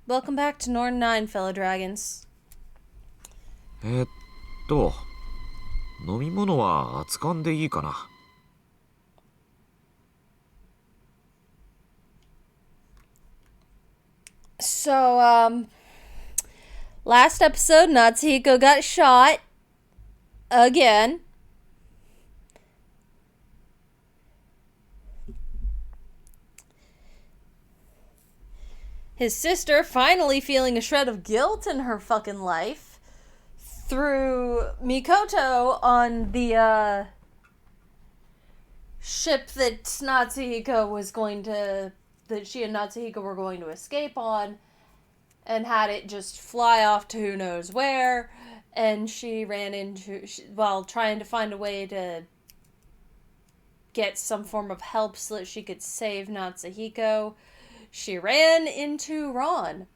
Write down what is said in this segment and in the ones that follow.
Welcome back to Norn9, fellow dragons. 飲み物は熱燗でいいかな。So, last episode, Natsuhiko got shot. Again. His sister finally feeling a shred of guilt in her fucking life through Mikoto on the ship that Natsuhiko was going to, that she and Natsuhiko were going to escape on, and had it just fly off to who knows where, and she ran into, while trying to find a way to get some form of help so that she could save Natsuhiko, she ran into Ron,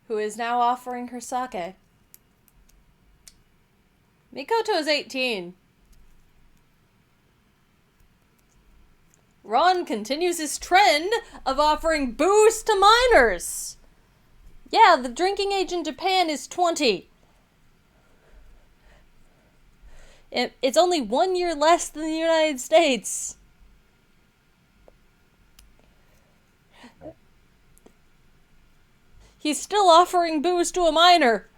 who is now offering her sake. Mikoto is 18. Ron continues his trend of offering booze to minors. Yeah, the drinking age in Japan is 20. It's only 1 year less than the United States. He's still offering booze to a minor.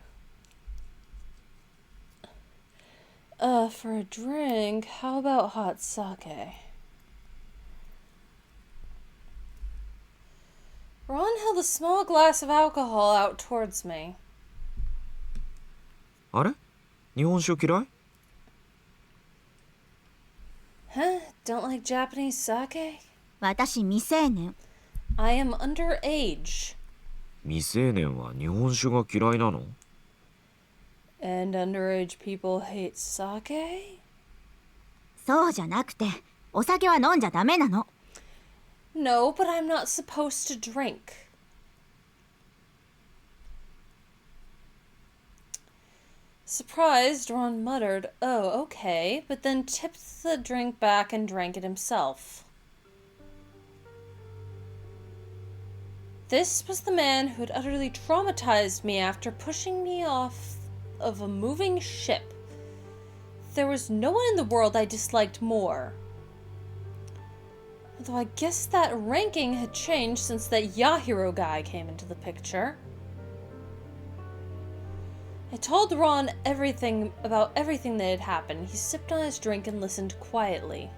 For a drink, how about hot sake? Ron held a small glass of alcohol out towards me. あれ？日本酒嫌い？ Huh? Don't like Japanese sake? 私未成年。 I am underage. 未成年は日本酒が嫌いなの？ And underage people hate sake? そうじゃなくて、お酒は飲んじゃダメなの。No, but I'm not supposed to drink. Surprised, Ron muttered, "Oh, okay," but then tipped the drink back and drank it himself. This was the man who had utterly traumatized me after pushing me off of a moving ship. There was no one in the world I disliked more. Although I guess that ranking had changed since that Yahiro guy came into the picture. I told Ron everything about everything that had happened. He sipped on his drink and listened quietly.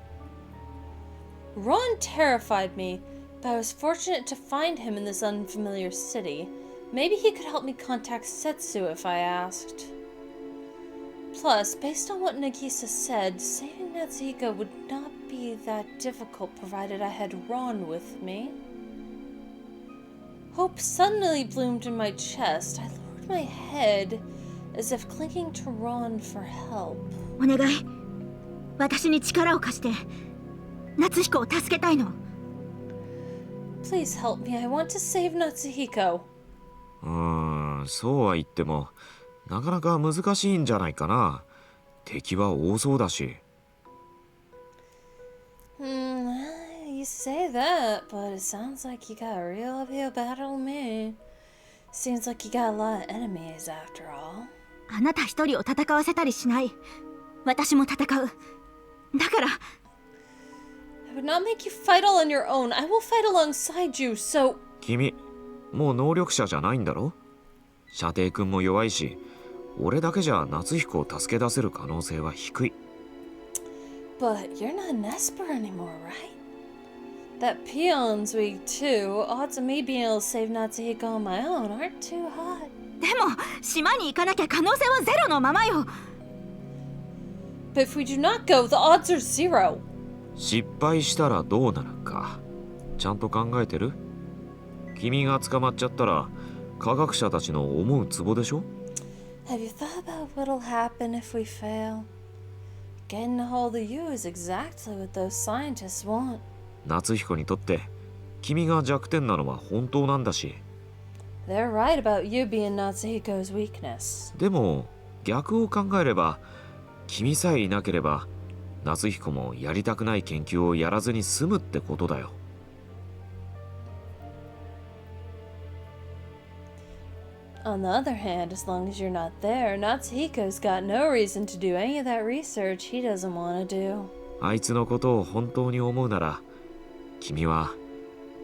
Ron terrified me, but I was fortunate to find him in this unfamiliar city. Maybe he could help me contact Setsu if I asked. Plus, based on what Nagisa said, saving Natsuhiko would not be that difficult provided I had Ron with me. Hope suddenly bloomed in my chest. I lowered my head as if clinging to Ron for help. お願い。私に力を貸して。夏彦を助けたいの。Please help me. I want to save Natsuhiko. そうは言ってもなかなか難しいんじゃないかな。敵は多そうだし。You say that, but it sounds like you got a real uphill battle to me. Seems like you got a lot of enemies after all. あなた一人を戦わせたりしない。私も戦う。だから。I would not make you fight all on your own. I will fight alongside you, so... 君、もう能力者じゃないんだろ？射程君も弱いし、俺だけじゃ夏彦を助け出せる可能性は低い。But you're not an Esper anymore, right? That peon's weak too. Odds of me being able to save Natsuhiko on my own aren't too hot. でも、島に行かなきゃ可能性はゼロのままよ。But if we do not go, the odds are zero. 失敗したらどうなるか。ちゃんと考えてる？君が捕まっちゃったら科学者たちの思うツボでしょ？ Have you thought about what'll happen if we fail? Getting a hold of you is exactly what those scientists want. 夏彦にとって君が弱点なのは本当なんだし。They're right about you being Natsuhiko's weakness. でも逆を考えれば、君さえいなければ夏彦もやりたくない研究をやらずに済むってことだよ。On the other hand, as long as you're not there, Natsuhiko's got no reason to do any of that research he doesn't want to do. あいつのことを本当に思うなら、君は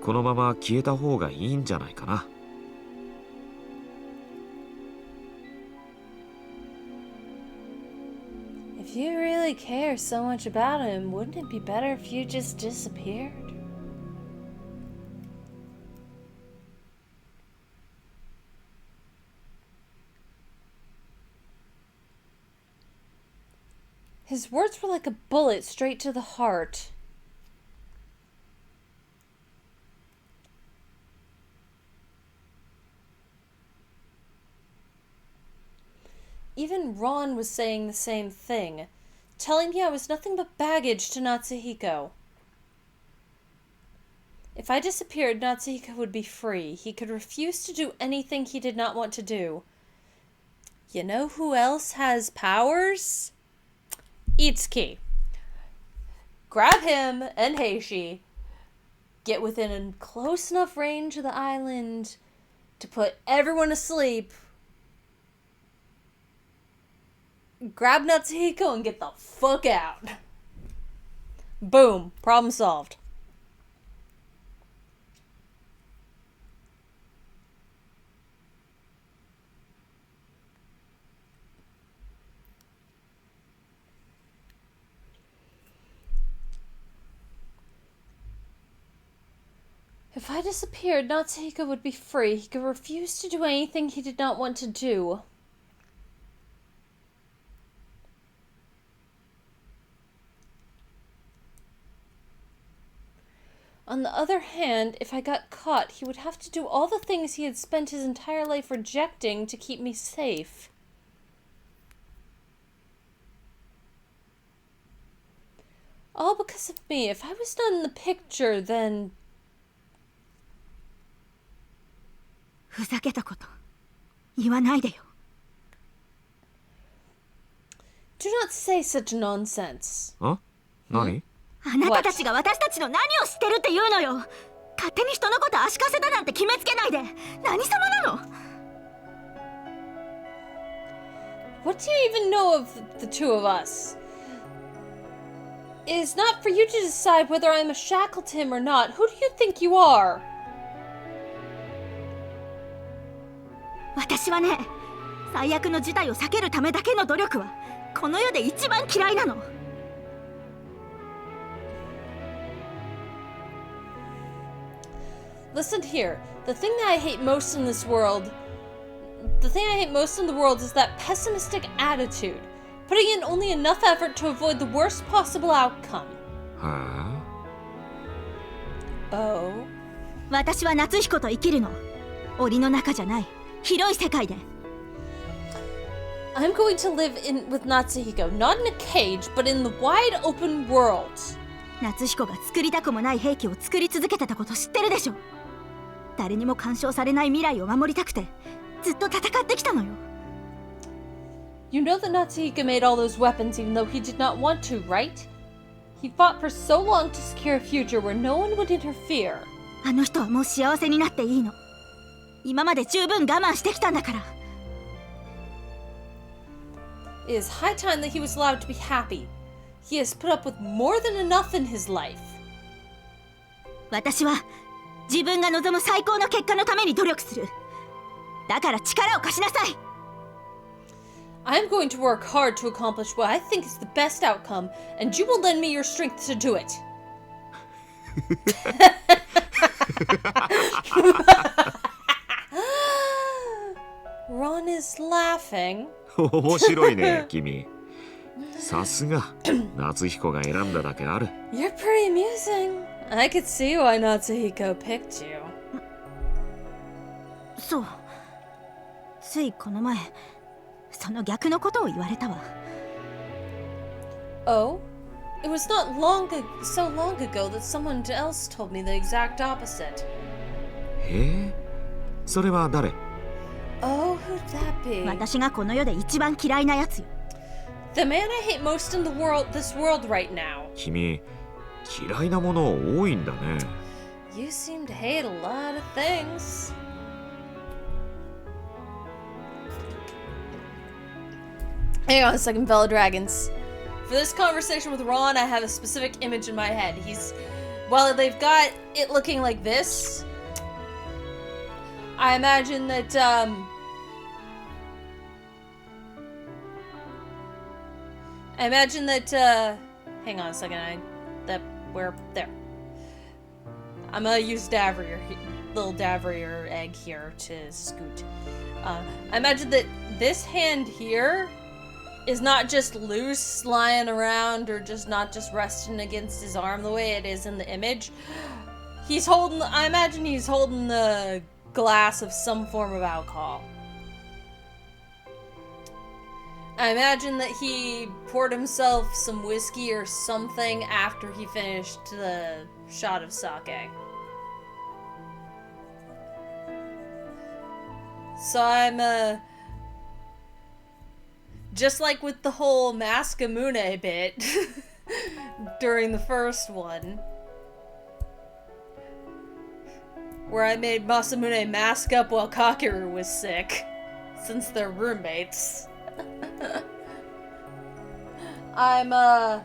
このまま消えた方がいいんじゃないかな。If you really care so much about him, wouldn't it be better if you just disappeared? His words were like a bullet straight to the heart. Even Ron was saying the same thing, telling me I was nothing but baggage to Natsuhiko. If I disappeared, Natsuhiko would be free. He could refuse to do anything he did not want to do. You know who else has powers? Itsuki. Grab him and Heishi. Get within a close enough range of the island to put everyone asleep. Grab Natsuhiko and get the fuck out. Boom. Problem solved. If I disappeared, Natsuhiko would be free. He could refuse to do anything he did not want to do. On the other hand, if I got caught, he would have to do all the things he had spent his entire life rejecting to keep me safe. All because of me. If I was not in the picture, then... ふざけたこと言わないでよ。Do not say such nonsense. あ？何？あなたたちが私たちの何を知ってるって言うのよ。勝手に人のこと足かせだなんて決めつけないで。何様なの？ What do you even know of the two of us? It is not for you to decide whether I am a shackle to him or not. Who do you think you are? 私はね、最悪の事態を避けるためだけの努力はこの世で一番嫌いなの。Listen here. The thing I hate most in the world is that pessimistic attitude. Putting in only enough effort to avoid the worst possible outcome. はあ？ Oh. 私は夏彦と生きるの。檻の中じゃない。広い世界で。I'm going to live with Natsuhiko, not in a cage, but in the wide open world. 夏彦が作りたくもない兵器を作り続けてたこと知ってるでしょ。誰にも干渉されない未来を守りたくてずっと戦ってきたのよ。You know that Natsuhiko made all those weapons even though he did not want to, right? He fought for so long to secure a future where no one would interfere. あの人はもう幸せになっていいの。今まで十分我慢してきたんだから。It is high time that he was allowed to be happy. He has put up with more than enough in his life. 私は自分が望む最高の結果のために努力する。だから力を貸しなさい。I'm going to work hard to accomplish what I think is the best outcome, and you will lend me your strength to do it. Ron is laughing. 面白いね、君。さすが、夏彦が選んだだけある。You're pretty amusing. I could see why Natsuhiko picked you. そう。ついこの前、その逆のことを言われたわ。Oh? It was not so long ago that someone else told me the exact opposite. へえ、それは誰？ Oh, who'd that be? 私がこの世で一番嫌いなやつよ。The man I hate most in this world right now. 君、嫌いなもの多いんだね。You seem to hate a lot of things. Hang on a second, fellow dragons. For this conversation with Ron, I have a specific image in my head. While they've got it looking like this, I imagine that, hang on a second, there. I'm gonna use little Davrier egg here to scoot. I imagine that this hand here is not just loose lying around or not just resting against his arm the way it is in the image. I imagine he's holding the glass of some form of alcohol. I imagine that he poured himself some whiskey or something after he finished the shot of sake. So I'm, just like with the whole Masamune bit during the first one, where I made Masamune mask up while Kakeru was sick, since they're roommates. I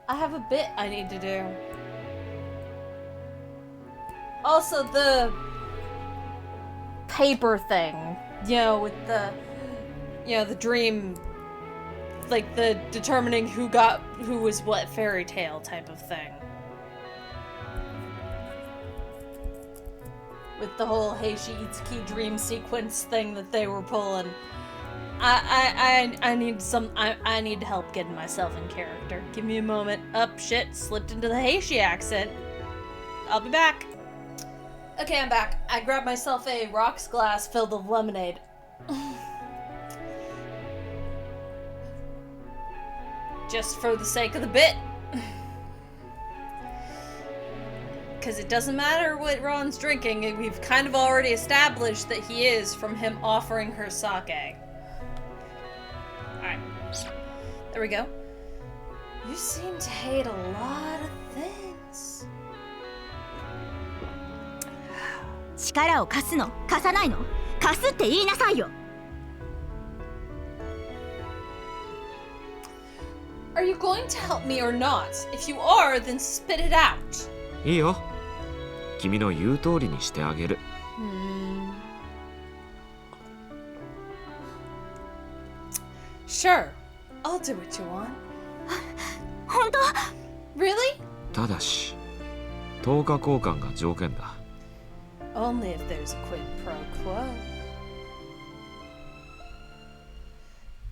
have a bit I need to do. Also, the paper thing, with the dream, like the determining who was what fairy tale type of thing. With the whole Heishi Itsuki dream sequence thing that they were pulling. I need help getting myself in character. Give me a moment. Shit, slipped into the Heishi accent. I'll be back. Okay, I'm back. I grabbed myself a rocks glass filled with lemonade. Just for the sake of the bit. Because it doesn't matter what Ron's drinking. We've kind of already established that he is from him offering her sake. Alright. There we go. You seem to hate a lot of things. 力を貸すの貸さないの貸すって言いなさいよ Are you going to help me or not? If you are, then spit it out. いいよ。君の言う通りにしてあげる。Sure. I'll do what you want. 本当 Really? ただし、10日交換が条件だ。Only if there's a quid pro quo.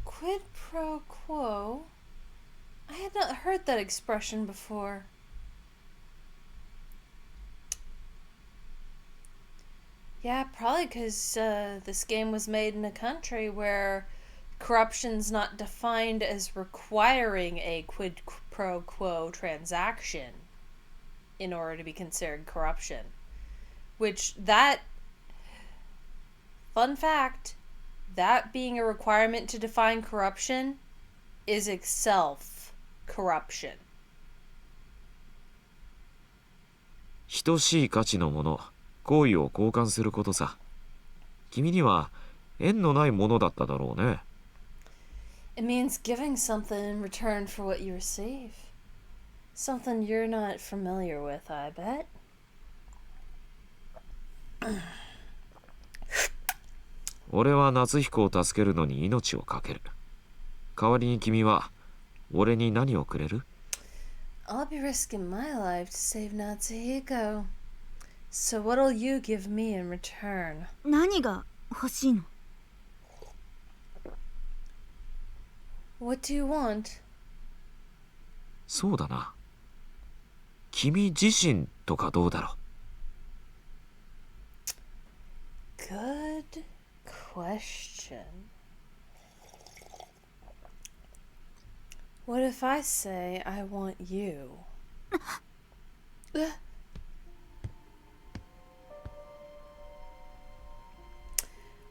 Quid pro quo? I had not heard that expression before. Yeah, probably because this game was made in a country where corruption's not defined as requiring a quid pro quo transaction in order to be considered corruption. Which, fun fact, that being a requirement to define corruption is itself corruption. 等しい価値のもの、行為を交換することさ。君には縁のないものだっただろうね。It means giving something in return for what you receive. Something you're not familiar with, I bet. 俺は夏彦を助けるのに命を懸ける。代わりに君は俺に何をくれる？ I'll be risking my life to save Natsuhiko. So what'll you give me in return? 何が欲しいの What do you want? そうだな。君自身とかどうだろう。Good question. What if I say I want you?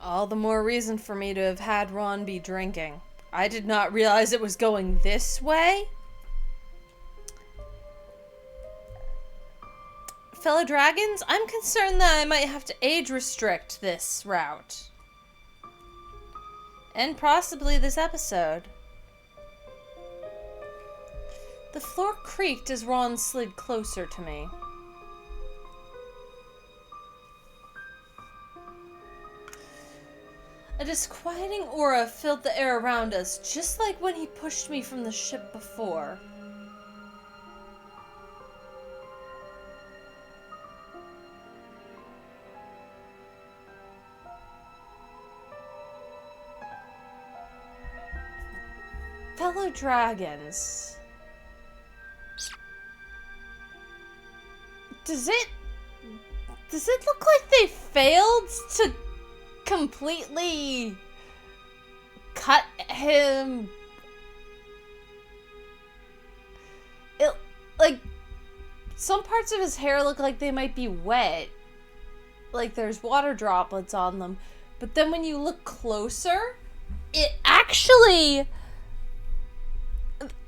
All the more reason for me to have had Ron be drinking. I did not realize it was going this way. Fellow dragons, I'm concerned that I might have to age restrict this route. And possibly this episode. The floor creaked as Ron slid closer to me. A disquieting aura filled the air around us, just like when he pushed me from the ship before. Fellow dragons. Does it look like they failed to completely cut him? It, like, some parts of his hair look like they might be wet. Like there's water droplets on them. But then when you look closer, it actually...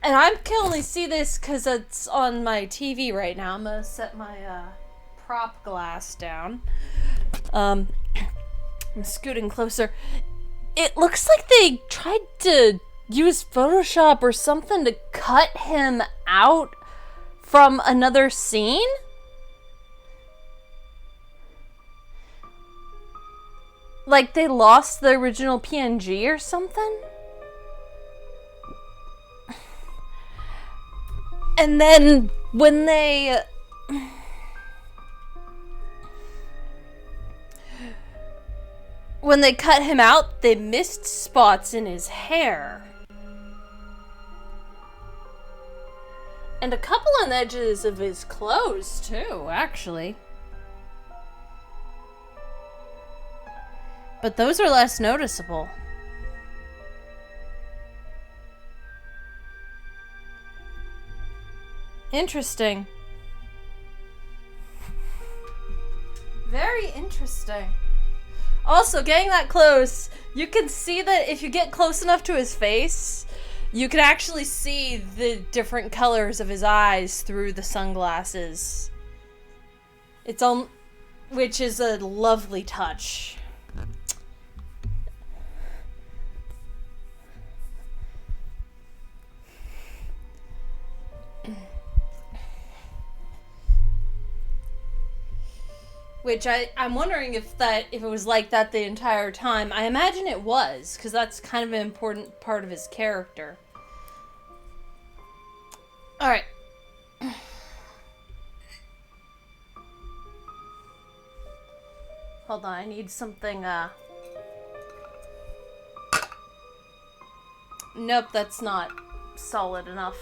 And I can only see this because it's on my TV right now. I'm gonna set my prop glass down. I'm scooting closer. It looks like they tried to use Photoshop or something to cut him out from another scene. Like they lost the original PNG or something. And then when they cut him out, they missed spots in his hair. And a couple on the edges of his clothes too, actually. But those are less noticeable. Interesting. Very interesting. Also, getting that close, you can see that if you get close enough to his face, you can actually see the different colors of his eyes through the sunglasses. Which is a lovely touch. Which I'm wondering if it was like that the entire time. I imagine it was, because that's kind of an important part of his character. Alright. Hold on, I need something, Nope, that's not solid enough.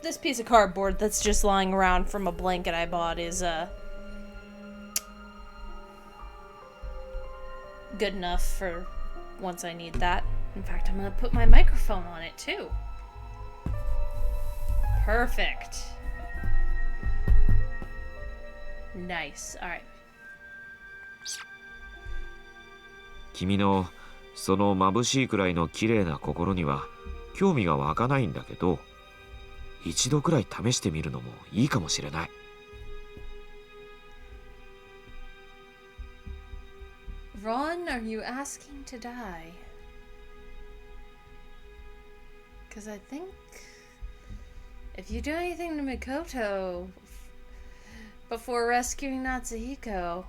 This piece of cardboard that's just lying around from a blanket I bought is, good enough for once I need that. In fact, I'm gonna put my microphone on it, too. Perfect. Nice. Alright. 君のその眩しいくらいの綺麗な心には興味が湧かないんだけど、一度くらい試してみるのもいいかもしれない。Ron, are you asking to die? Because I think if you do anything to Mikoto before rescuing Natsuhiko,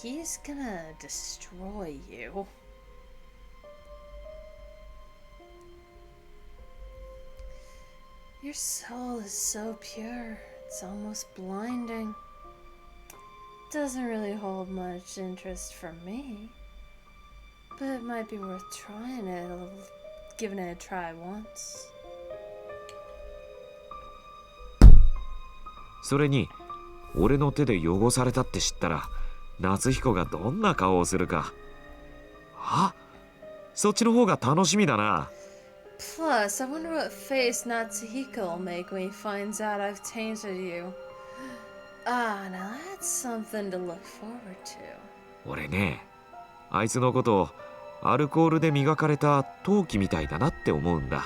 he's gonna destroy you. Your soul is so pure, it's almost blinding. Doesn't really hold much interest for me, but it might be worth trying it, giving it a try once. それに、俺の手で汚されたって知ったら、夏彦がどんな顔をするか。あ、そっちの方が楽しみだな。Plus, I wonder what face Natsuhiko will make when he finds out I've tainted you. Ah, now that's something to look forward to. 俺ね、あいつのことをアルコールで磨かれた陶器みたいだなって思うんだ。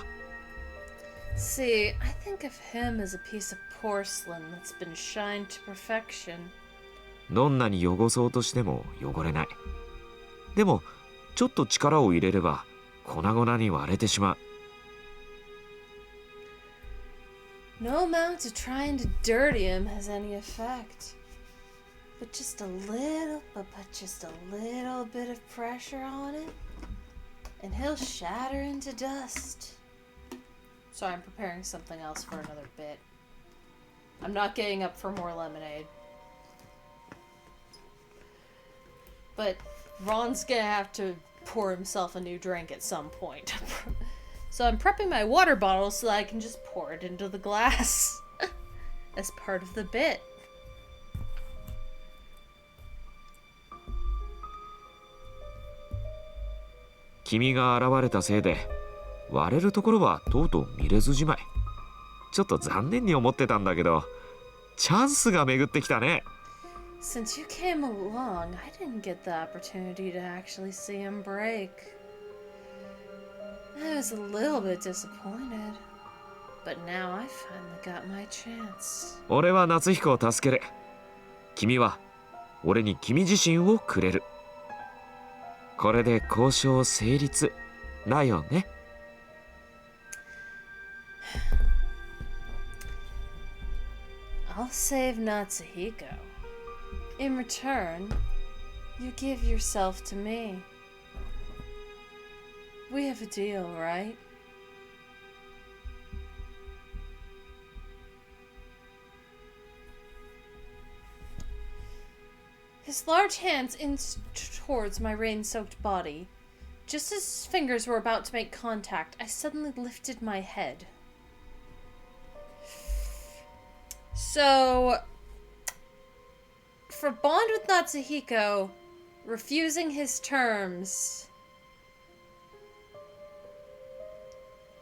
See, I think of him as a piece of porcelain that's been shined to perfection. どんなに汚そうとしても汚れない。でもちょっと力を入れれば粉々に割れてしまう。No amount of trying to dirty him has any effect. But just a little bit of pressure on it, and he'll shatter into dust. Sorry, I'm preparing something else for another bit. I'm not getting up for more lemonade. But Ron's gonna have to pour himself a new drink at some point. So I'm prepping my water bottle so that I can just pour it into the glass as part of the bit. 君が現れたせいで割れるところはとうとう見れずじまい。ちょっと残念に思ってたんだけど、チャンスが巡ってきたね。Since you came along, I didn't get the opportunity to actually see him break. I was a little bit disappointed, but now I finally got my chance. 俺は夏彦を助ける。君は俺に君自身をくれる。これで交渉成立だよね。I'll save Natsuhiko. In return, you give yourself to me. We have a deal, right? His large hands inched towards my rain-soaked body. Just as his fingers were about to make contact, I suddenly lifted my head. So, for bond with Natsuhiko, refusing his terms.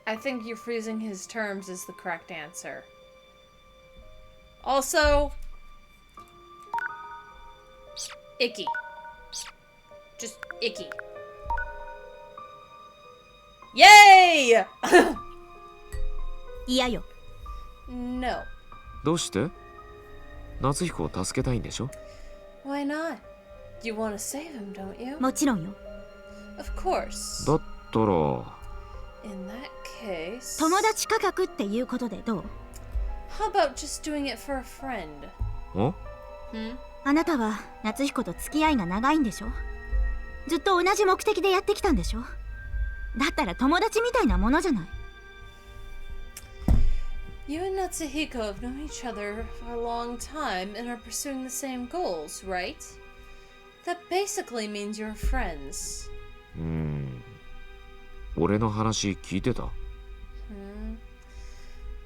I think refusing his terms is the correct answer. Also, icky. Just icky. Yay! 嫌よ。 No. どうして？夏彦を助けたいんでしょ？ Why not? You want to save him, don't you? もちろんよ。 Of course. だったら In that case, 友達価格っていうことでどう？ how about just doing it for a friend? お？ Hmm? あなたは夏彦と付き合いが長いんでしょ？ずっと同じ目的でやってきたんでしょ？だったら友達みたいなものじゃない。You and Natsuhiko have known each other for a long time and are pursuing the same goals, right? That basically means you're friends. 俺の話聞いてた？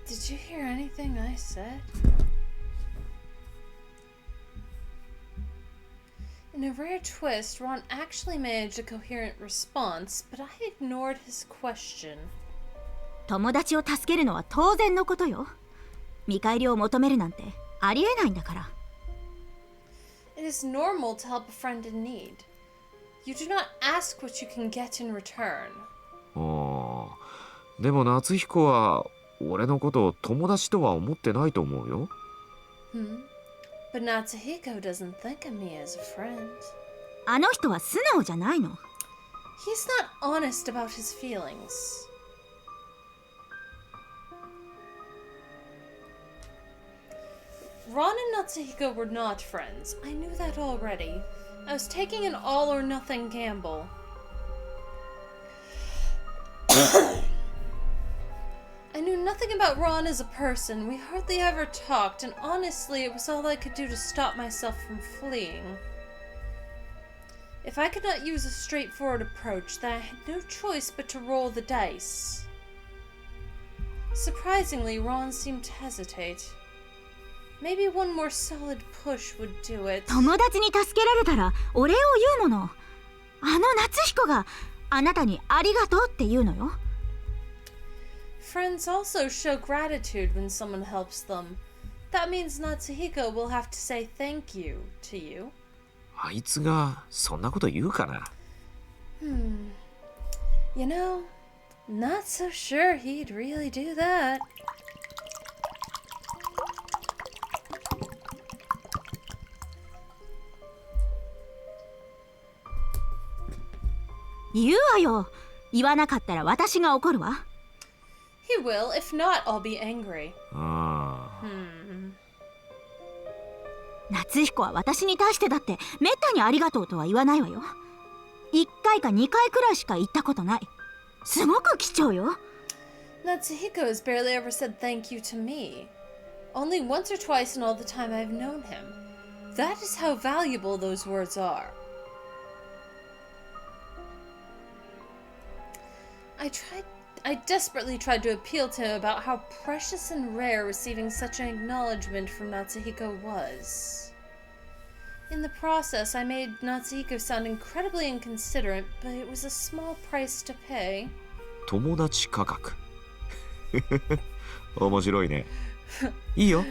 Did you hear anything I said? In a rare twist, Ron actually managed a coherent response, but I ignored his question. 友達を助けるのは当然のことよ。見返りを求めるなんてありえないんだから。It is normal to help a friend in need. You do not ask what you can get in return. でも夏彦は俺のことを友達とは思ってないと思うよ。But Natsuhiko doesn't think of me as a friend. あの人は素直じゃないの。He's not honest about his feelings. Ron and Natsuhiko were not friends. I knew that already. I was taking an all-or-nothing gamble. I knew nothing about Ron as a person. We hardly ever talked, and honestly, it was all I could do to stop myself from fleeing. If I could not use a straightforward approach, then I had no choice but to roll the dice. Surprisingly, Ron seemed to hesitate. Maybe one more solid push would do it. 友達に助けられたらお礼を言うもの。あの夏彦があなたにありがとうって言うのよ。Friends also show gratitude when someone helps them. That means Natsuhiko will have to say thank you to you. あいつがそんなこと言うかな？ You know, Not so sure he'd really do that.言うわよ。言わなかったら私が怒るわ。He will. If not, I'll be angry. ああ、夏彦は私に対してだってめったにありがとうとは言わないわよ。1回か2回くらいしか言ったことない。すごく貴重よ。Natsuhiko has barely ever said thank you to me. Only once or twice in all the time I've known him. That is how valuable those words are. I desperately tried to appeal to him about how precious and rare receiving such an acknowledgement from Natsuhiko was. In the process, I made Natsuhiko sound incredibly inconsiderate, but it was a small price to pay. 友達価格。面白いね。いいよ。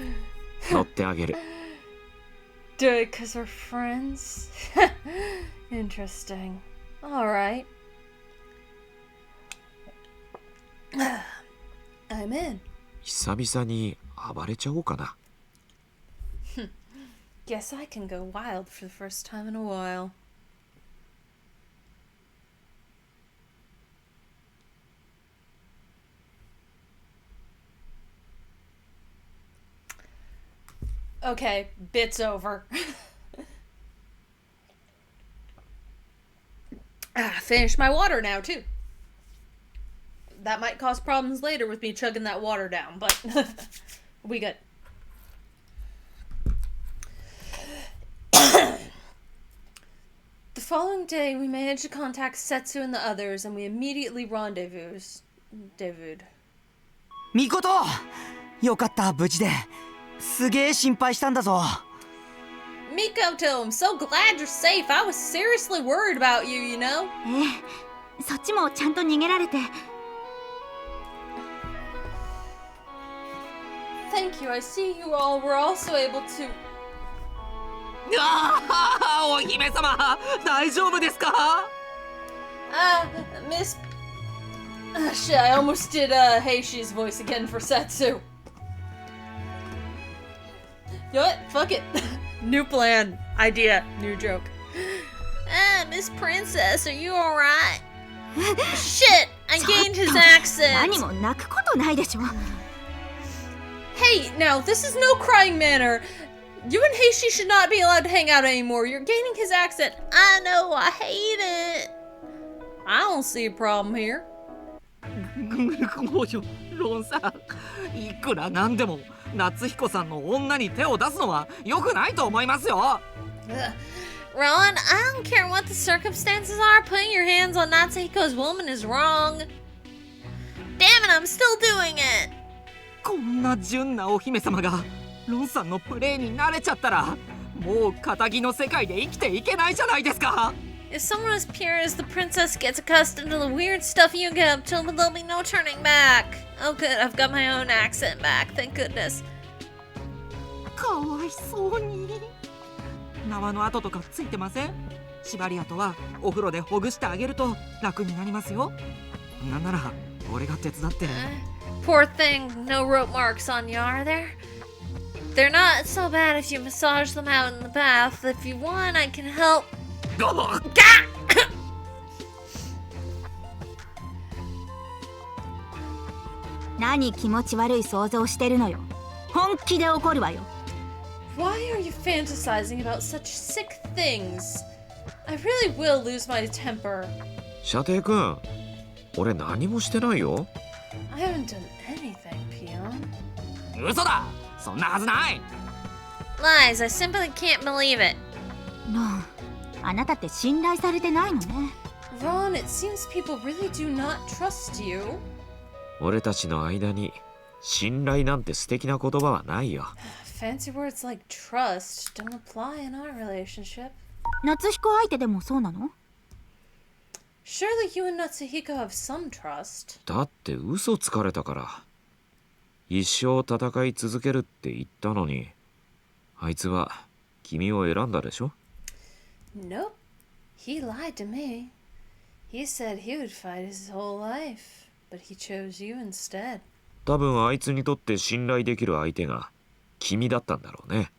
乗ってあげる。Do it because we're friends? Interesting. Alright. I'm in. 久々に暴れちゃおうかな。Guess I can go wild for the first time in a while. Okay, bit's over. Finished my water now, too. That might cause problems later with me chugging that water down, but we good. The following day, we managed to contact Setsu and the others, and we immediately rendezvoused. Mikoto! よかった、無事で。すげえ心配したんだぞ。Mikoto, I'm so glad you're safe. I was seriously worried about you, you know? そっちもちゃんと逃げられて。Thank you. I see you all were also able to. ああ、お姫様、大丈夫ですか？ Miss. Shit, I almost did Heishi's voice again for Setsu. You know what? Fuck it. New plan. Idea. New joke. Miss Princess, are you alright? Shit! I gained his accent. 何も泣くことないでしょ。Hey, now, this is no crying manner. You and Heishi should not be allowed to hang out anymore. You're gaining his accent. I know, I hate it. I don't see a problem here. ロンさん、いくらなんでも夏彦さんの女に手を出すのは良くないと思いますよ。Rowan, I don't care what the circumstances are. Putting your hands on Natsuhiko's woman is wrong. Damn it, I'm still doing it. こんな純なお姫様がロンさんのプレイに慣れちゃったら、もう仇の世界で生きていけないじゃないですか。If someone as pure as the princess gets accustomed to the weird stuff you get up to, there'll be no turning back. Oh good, I've got my own accent back, thank goodness. かわいそうに。縄の跡とかついてません？縛り跡はお風呂でほぐしてあげると楽になりますよ。なんなら俺が手伝って。Poor thing, no rope marks on you, are there? They're not so bad if you massage them out in the bath. If you want, I can help. 何気持ち悪い想像してるのよ。本気で怒るわよ。Why are you fantasizing about such sick things? I really will lose my temper. 射程くん、俺何もしてないよ。I haven't done anything, Peon. 嘘だ、そんなはずない。Lies, I simply can't believe it. ロン、あなたって信頼されてないのね。Ron, it seems people really do not trust you. 俺たちの間に信頼なんて素敵な言葉はないよ。Fancy words like trust don't apply in our relationship. 夏彦相手でもそうなの？ Surely you and Natsuhiko have some trust. だって嘘つかれたから。一生戦い続けるって言ったのに、あいつは君を選んだでしょ？ Nope. He lied to me. He said he would fight his whole life. but he chose you instead. 多分あいつにとって信頼できる相手が君だったんだろうね。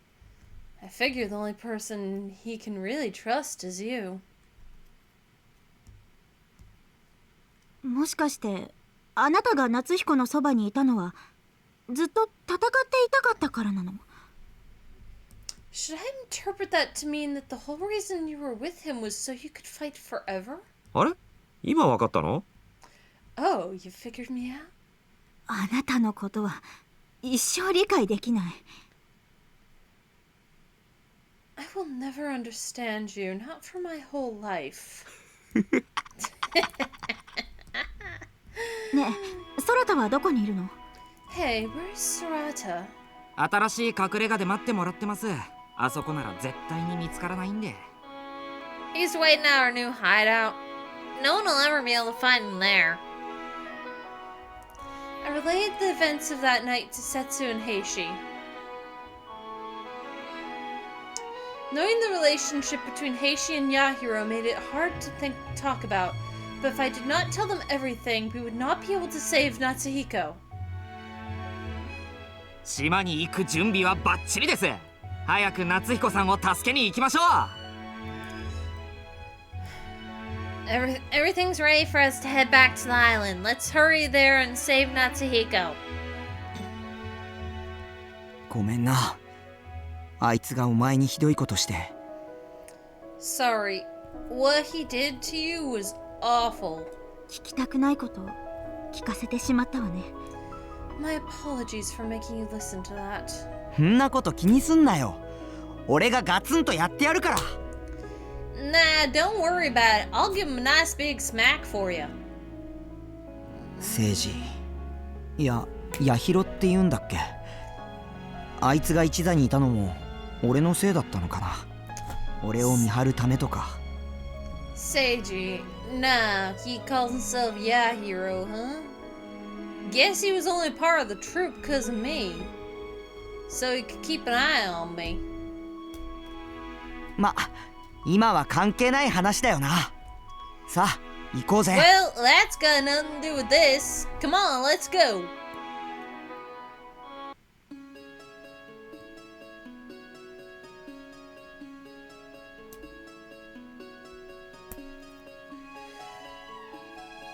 I figure the only person he can really trust is you. もしかしてあなたが夏彦のそばにいたのはずっと戦っていたかったからなの？ Should I interpret that to mean that the whole reason you were with him was so you could fight forever? あれ？今わかったの？ Oh, you figured me out? あなたのことは一生理解できない。I will never understand you, not for my whole life. ねえ、ソラタはどこにいるの？ Hey, where's Sorata? 新しい隠れ家で待ってもらってます。あそこなら絶対に見つからないんで。 He's waiting at our new hideout. No one will ever be able to find him there. I relayed the events of that night to Setsu and Heishi. Knowing the relationship between Heishi and Yahiro made it hard to talk about, but if I did not tell them everything, we would not be able to save Natsuhiko. 島に行く準備はバッチリです。早く夏彦さんを助けに行きましょう。Everything's ready for us to head back to the island. Let's hurry there and save Natsuhiko. ごめんな。あいつがお前にひどいことして。Sorry. What he did to you was awful. 聞きたくないことを聞かせてしまったわね。My apologies for making you listen to that. そんなこと気にすんなよ。俺がガツンとやってやるから。Nah, don't worry about it. I'll give him a nice big smack for you. 聖司。いや、ヤヒロって言うんだっけ。あいつが一座にいたのも俺のせいだったのかな。俺を見張るためとか。Seiji. Nah, he calls himself Yahiro, huh? Guess he was only part of the troop because of me. So he could keep an eye on me. ま、今は関係ない話だよな。さあ、行こうぜ。Well, that's got nothing to do with this. Come on, let's go.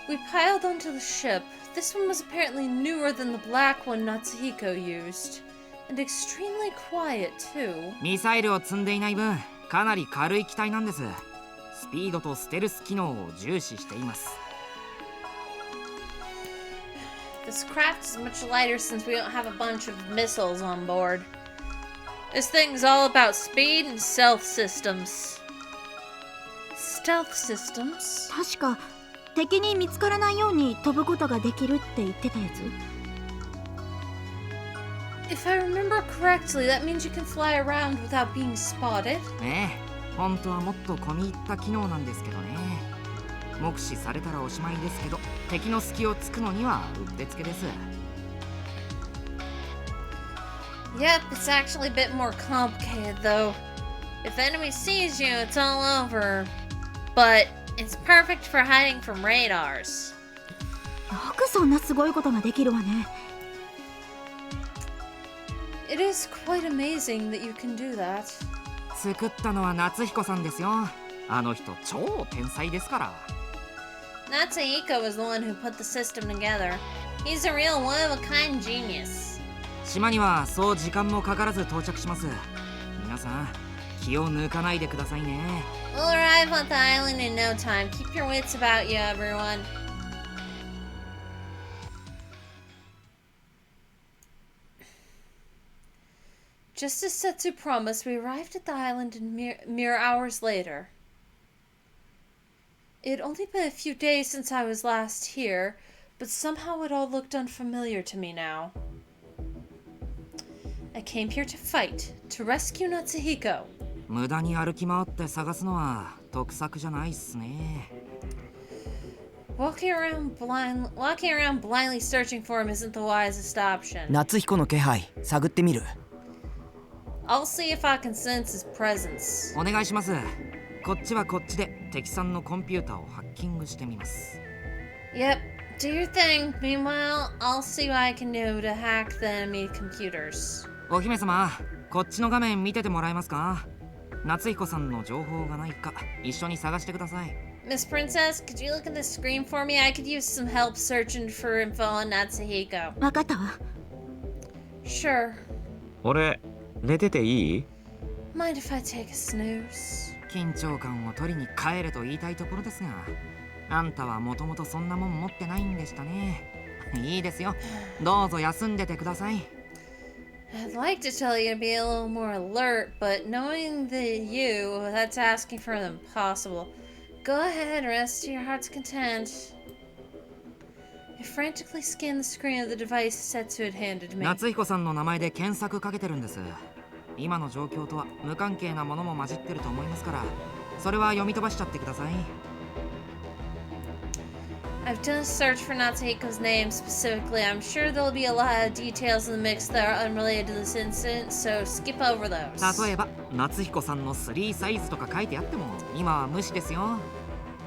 We piled onto the ship. This one was apparently newer than the black one Natsuhiko used. And extremely quiet, too. ミサイルを積んでいない分、かなり軽い機体なんです。スピードとステルス機能を重視しています。This craft is much lighter since we don't have a bunch of missiles on board. This thing's all about speed and stealth systems. Stealth systems? 確か敵に見つからないように飛ぶことができるって言ってたやつ。If I remember correctly, that means you can fly around without being spotted. ねえ、本当はもっと込み入った機能なんですけどね。目視されたらおしまいですけど、敵の隙をつくのにはうってつけです。Yep, it's actually a bit more complicated though. If enemy sees you, it's all over. But it's perfect for hiding from radars. よくそんなすごいことができるわね。It is quite amazing that you can do that. 作ったのは夏彦さんですよ。あの人超天才ですから。Natsuhiko was the one who put the system together. He's a real one-of-a-kind genius. 島にはそう時間もかからず到着します。皆さん、気を抜かないでくださいね。We'll arrive on the island in no time. Keep your wits about you, everyone. Just as Setsu promised, we arrived at the island mere hours later. It had only been a few days since I was last here, but somehow it all looked unfamiliar to me now. I came here to fight, to rescue Natsuhiko. 無駄に歩き回って探すのは得策じゃないっすね。Walking around blindly searching for him isn't the wisest option. 夏彦の気配探ってみる。I'll see if I can sense his presence. お願いします。こっちはこっちで敵さんのコンピューターをハッキングしてみます。Yep, Do your thing. Meanwhile, I'll see what I can do to hack the enemy computers. お姫様、こっちの画面見ててもらえますか？夏彦さんの情報がないか一緒に探してください。 Miss Princess, could you look at the screen for me? I could use some help searching for info on Natsuhiko. 分かったわ。 Sure. 俺寝てていい？ Mind if I take a snooze? 緊張感を取りに帰れと言いたいところですが、あんたはもともとそんなもん持ってないんでしたね。いいですよ。どうぞ休んでてください。 I'd like to tell you to be a little more alert, but knowing you, that's asking for the impossible. Go ahead, rest to your heart's content. I frantically scanned the screen of the device Setsu had handed me. 夏彦さんの名前で検索かけてるんです。今の状況とは無関係なものも混じってると思いますから、それは読み飛ばしちゃってください。 I've done a search for Natsuhiko's name specifically. I'm sure there'll be a lot of details in the mix that are unrelated to this incident, so skip over those. 例えば、夏彦さんの3サイズとか書いてあっても今は無視ですよ。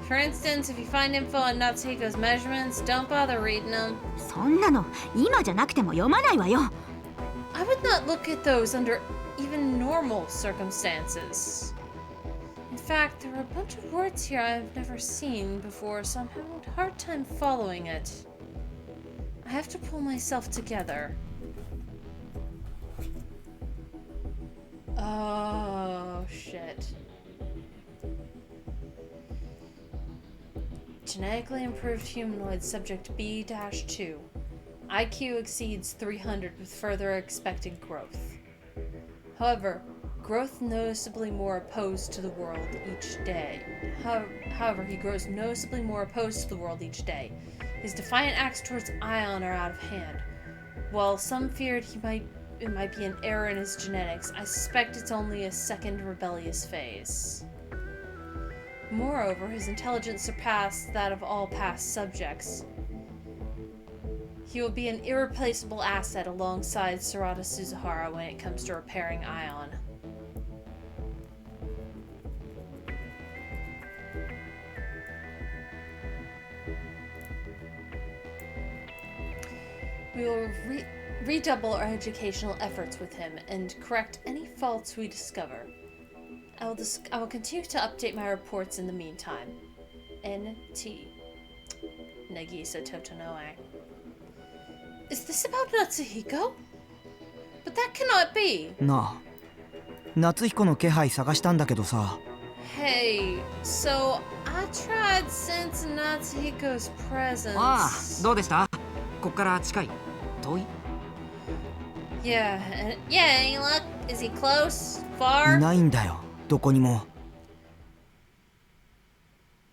For instance, if you find info on Natsuhiko's measurements, don't bother reading them. そんなの今じゃなくても読まないわよ。 I would not look at those under even normal circumstances. In fact, there are a bunch of words here I've never seen before, so I'm having a hard time following it. I have to pull myself together. Oh, shit. Genetically improved humanoid subject B-2. IQ exceeds 300 with further expected growth. However, growth noticeably more opposed to the world each day. However, he grows noticeably more opposed to the world each day. His defiant acts towards Ion are out of hand. While some feared it might be an error in his genetics, I suspect it's only a second rebellious phase. Moreover, his intelligence surpassed that of all past subjects. He will be an irreplaceable asset alongside Sarada Suzuhara when it comes to repairing Ion. We will redouble our educational efforts with him and correct any faults we discover. I will continue to update my reports in the meantime. N.T. Nagisa Totonoe. Is this about Natsuhiko? But that cannot be. なあ、夏彦の気配探したんだけどさ。Hey, so I tried sensing Natsuhiko's presence. ああ、どうでした？こっから近い？遠い？ Yeah, any luck? Is he close? Far? いないんだよ、どこにも。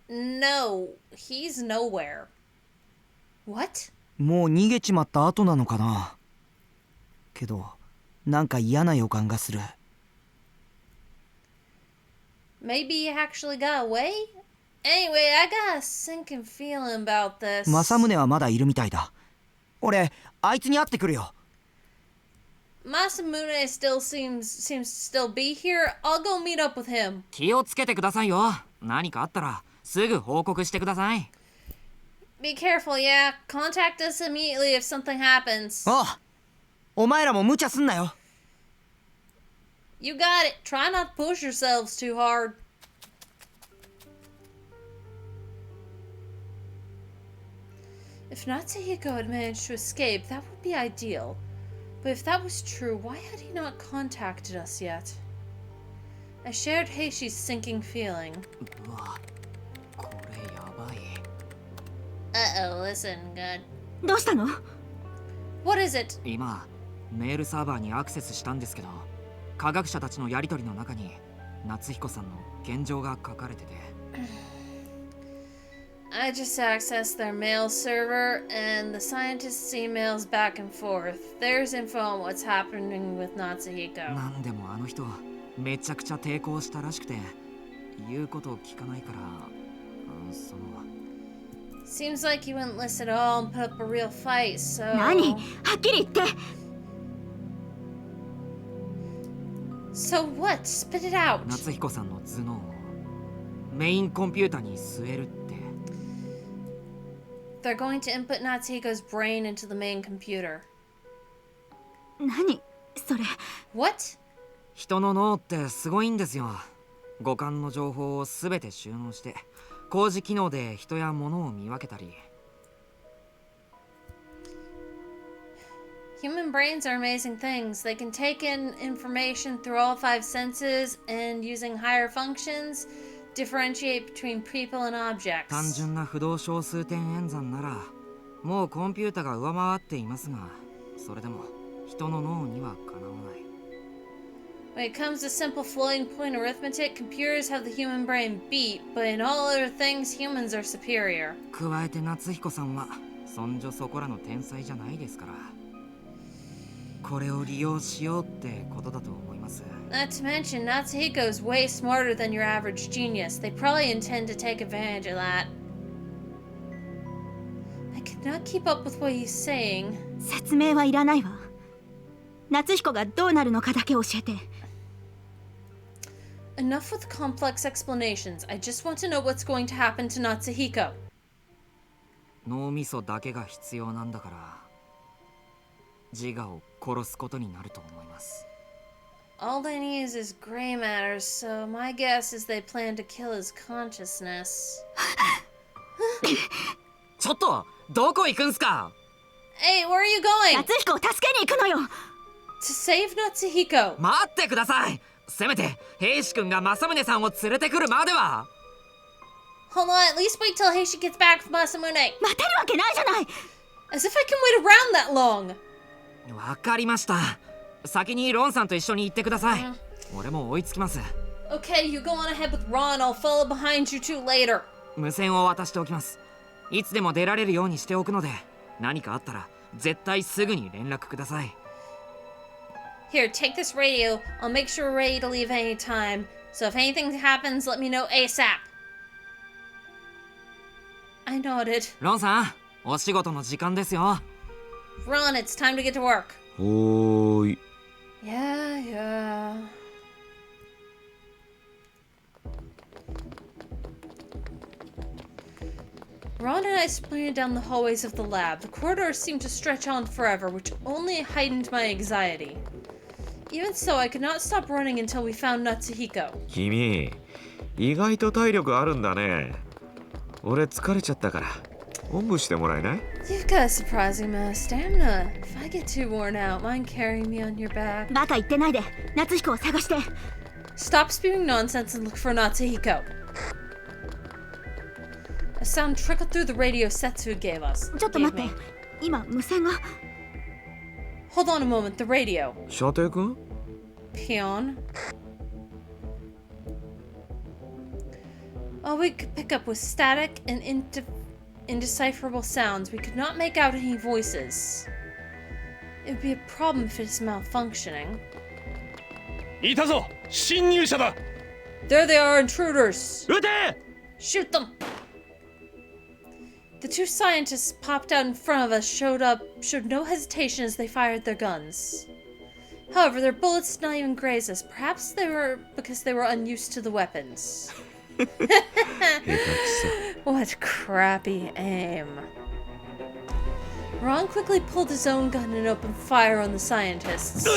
No, he's nowhere. What? もう逃げちまった後なのかな。けど、なんか嫌な予感がする。Maybe he actually got away? Anyway, I got a sinking feeling about this. 政宗はまだいるみたいだ。俺、あいつに会ってくるよ。Masamune still seems to still be here. I'll go meet up with him. 気をつけてくださいよ。何かあったらすぐ報告してください。Be careful, yeah. Contact us immediately if something happens. おう、お前らも無茶すんなよ。You got it. Try not to push yourselves too hard. If Natsuhiko had managed to escape, that would be ideal. But if that was true, why had he not contacted us yet? I shared Heishi's sinking feeling. うわ、これやばい。Uh-oh, listen, good. どうしたの？ What is it? 今、メールサーバーにアクセスしたんですけど、科学者たちのやり取りの中に夏彦さんの現状が書かれてて。I just accessed their mail server, and the scientists' emails back and forth. There's info on what's happening with Natsuhiko. なんでもあの人めちゃくちゃ抵抗したらしくて、言うこと聞かないから、その。Seems like he wouldn't listen at all and put up a real fight, so... 何？はっきり言って。 So what? Spit it out. 夏彦さんの頭脳をメインコンピュータに据えるって。They're going to input Natsuhiko's brain into the main computer. 何それ。 What? 人の脳ってすごいんですよ。五感の情報をすべて収納して工事機能で人や物を見分けたり。 Human brains are amazing things. They can take in information through all 5 senses and using higher functions, differentiate between people and 単 objects. 純な不動小数点演算ならもうコンピュータが上回っていますが、それでも人の脳にはかなわない。 When it comes to simple floating point arithmetic, computers have the human brain beat, but in all other things, humans are superior. 加えて夏彦さんはそんじょそこらの天才じゃないですから、これを利用しようってことだと思います。 Not to mention, Natsuhiko is way smarter than your average genius. They probably intend to take advantage of that. I could not keep up with what he's saying. 説明はいらないわ。夏彦がどうなるのかだけ教えて。 Enough with complex explanations. I just want to know what's going to happen to Natsuhiko. 脳みそだけが必要なんだから、自我を殺すことになると思います。 All they need is gray matter, so my guess is they plan to kill his consciousness. ちょっとどこ行くんすか。 Hey, where are you going? 夏彦を助けに行くのよ。 To save Natsuhiko. 待ってください。せめて兵士君が正宗さんを連れてくるまでは。 Hold on, at least wait till Heishi gets back from Masamune. 待てるわけないじゃない。 As if I can wait around that long. わかりました。先にロンさんと一緒に行ってください。俺も追いつきます。 Okay, you go on ahead with Ron. I'll follow behind you two later. 無線を渡しておきます。いつでも出られるようにしておくので、何かあったら絶対すぐに連絡ください。 Here, take this radio. I'll make sure we're ready to leave any time. So if anything happens, let me know ASAP. I nodded. ロンさん、お仕事の時間ですよ。 Ron, it's time to get to work. おーい。 Yeah. Ron and I sprinted down the hallways of the lab. The corridors seemed to stretch on forever, which only heightened my anxiety. Even so, I could not stop running until we found Natsuhiko. 君、意外と体力あるんだね。俺疲れちゃったから、おんぶしてもらえない？ You've got a surprising amount of stamina. If I get too worn out, mind carrying me on your back? バカ言ってないで。夏彦を探して。 Stop spewing nonsense and look for Natsuhiko. A sound trickled through the radio Setsu gave us. ちょっと待って。今無線が。 Hold on a moment, the radio. 射程君？ Peon. All we could pick up was static and indecipherable sounds. We could not make out any voices. It would be a problem if it is malfunctioning. いたぞ、侵入者だ。 There they are, intruders! 撃て！ Shoot them! The two scientists popped out in front of us, showed no hesitation as they fired their guns. However, their bullets did not even graze us. Perhaps because they were unused to the weapons. What crappy aim. Ron quickly pulled his own gun and opened fire on the scientists.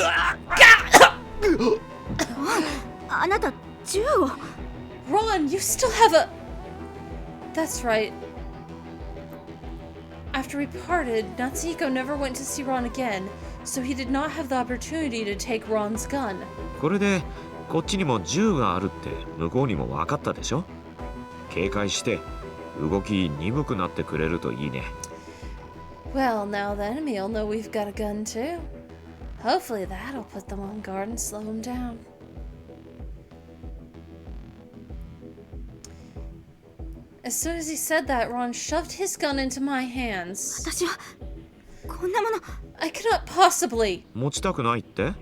あなた銃を。 Ron, you still have a... That's right. After we parted, Natsuhiko never went to see Ron again, so he did not have the opportunity to take Ron's gun. これでこっちにも銃があるって向こうにも分かったでしょ？警戒して動き鈍くなってくれるといいね。 Well, now the enemy will know we've got a gun too. Hopefully that'll put them on guard and slow them down. As soon as he said that, Ron shoved his gun into my hands. 私はこんなもの。 I cannot possibly. 持ちたくないって？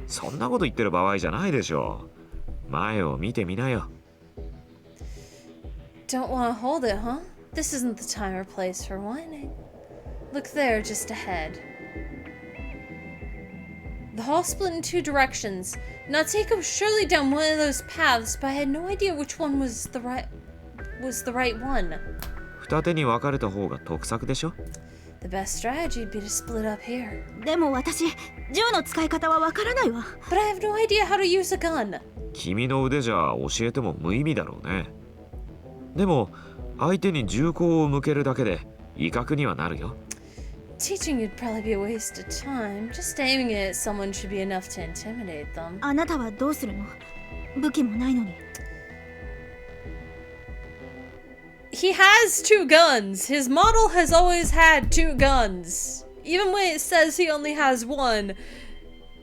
そんなこと言ってる場合じゃないでしょ。前を見てみなよ。 Don't want to hold it, huh? This isn't the time or place for whining. Look there, just ahead. The hall split in two directions. Natsuhiko was surely down one of those paths, but I had no idea which one was the right one. 二手に分かれた方が得策でしょ。 The best strategy would be to split up here. でも私銃の使い方はわからないわ。 But I have no idea how to use a gun. 君の腕じゃ教えても無意味だろうね。でも相手に銃口を向けるだけで威嚇にはなるよ。 Teaching you'd probably be a waste of time. Just aiming it at someone should be enough to intimidate them. あなたはどうするの？武器もないのに。 He has 2 guns. His model has always had 2 guns. Even when it says he only has 1,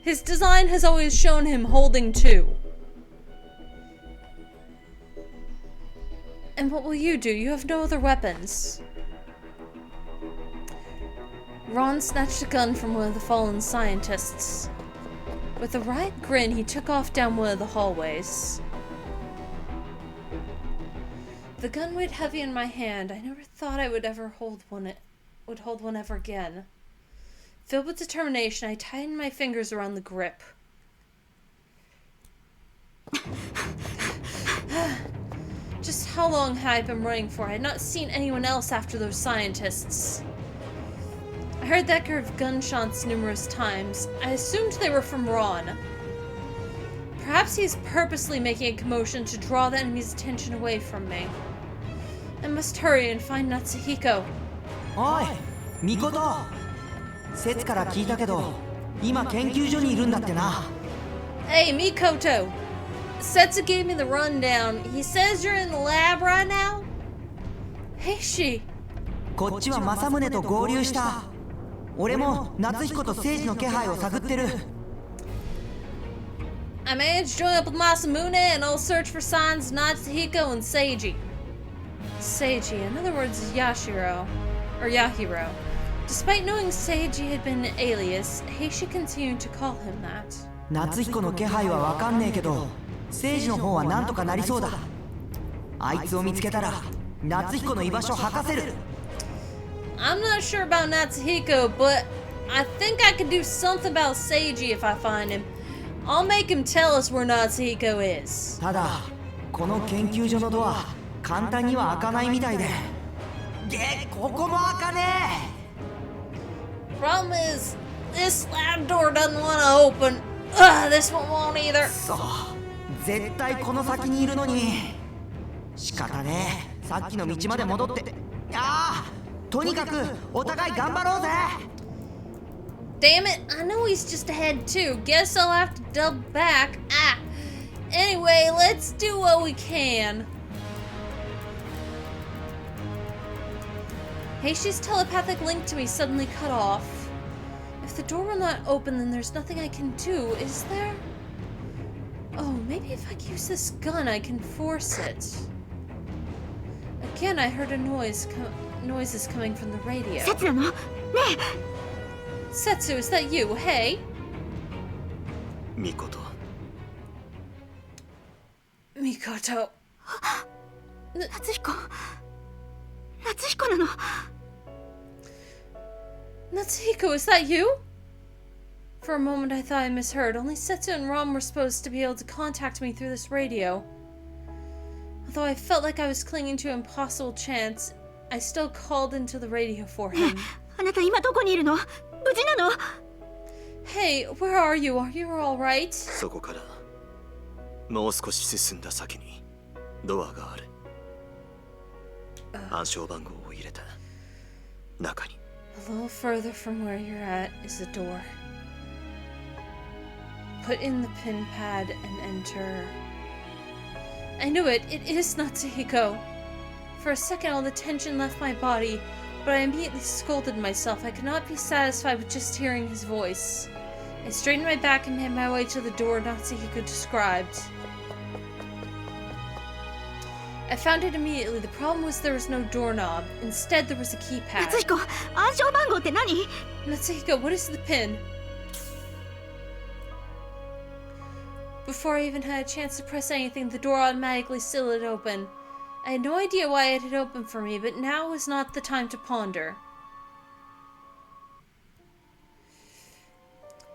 his design has always shown him holding 2. And what will you do? You have no other weapons. Ron snatched a gun from one of the fallen scientists. With a wry grin, he took off down one of the hallways. The gun weighed heavy in my hand. I never thought I would hold one ever again. Filled with determination, I tightened my fingers around the grip. Just how long had I been running for? I had not seen anyone else after those scientists. I heard that echo of gunshots numerous times. I assumed they were from Ron. Perhaps he's purposely making a commotion to draw the enemy's attention away from me. I must hurry and find Natsuhiko. おい、ミコト。説から聞いたけど、今研究所にいるんだってな。Hey, Mikoto. Setsu gave me the rundown. He says you're in the lab right now? Hey, she. こっちは政宗と合流した。俺も夏彦と聖司の気配を探ってる。I managed to join up with Masamune and I'll search for signs of Natsuhiko and Seiji. Seiji, in other words, Yahiro. Despite knowing Seiji had been an alias, Heishi continued to call him that. 夏彦の気配はわかんねえけど、聖司の方はなんとかなりそうだ。あいつを見つけたら、夏彦の居場所吐かせる。I'm not sure about Natsuhiko, but I think I could do something about Seiji if I find him. I'll make him tell us where Natsuhiko is. ただ、この研究所のドア、簡単には開かないみたいで。ここも開かねえ。Problem is, this lab door doesn't want to open. Ugh, this one won't either. そう、絶対この先にいるのに。仕方ねえ、さっきの道まで戻って。とにかくお互い頑張ろうぜ。Damn it, I know he's just ahead too. Guess I'll have to double back. Anyway, let's do what we can. Heishi's telepathic link to me suddenly cut off. If the door will not open, then there's nothing I can do, is there? Oh, maybe if I use this gun, I can force it. Again, I heard a noises coming from the radio. 説なの？ねえ。 Setsu, is that you? Hey? Mikoto. Mikoto. 夏彦。夏彦なの。 Natsuhiko, is that you? For a moment I thought I misheard. Only Setsu and Ram were supposed to be able to contact me through this radio. Although I felt like I was clinging to an impossible chance, I still called into the radio for him. あなた今どこにいるの？無事なの？ Hey, where are you? Are you alright? そこからもう少し進んだ先にドアがある。暗証番号を入れた中に。 A little further from where you're at is the door. Put in the pin pad and enter. I knew it. It is Natsuhiko. For a second, all the tension left my body, but I immediately scolded myself. I could not be satisfied with just hearing his voice. I straightened my back and made my way to the door Natsuhiko described. I found it immediately. The problem was there was no doorknob. Instead, there was a keypad. 夏彦、暗証番号って何？ Natsuhiko, what is the pin? Before I even had a chance to press anything, the door automatically slid open. I had no idea why it had opened for me, but now was not the time to ponder.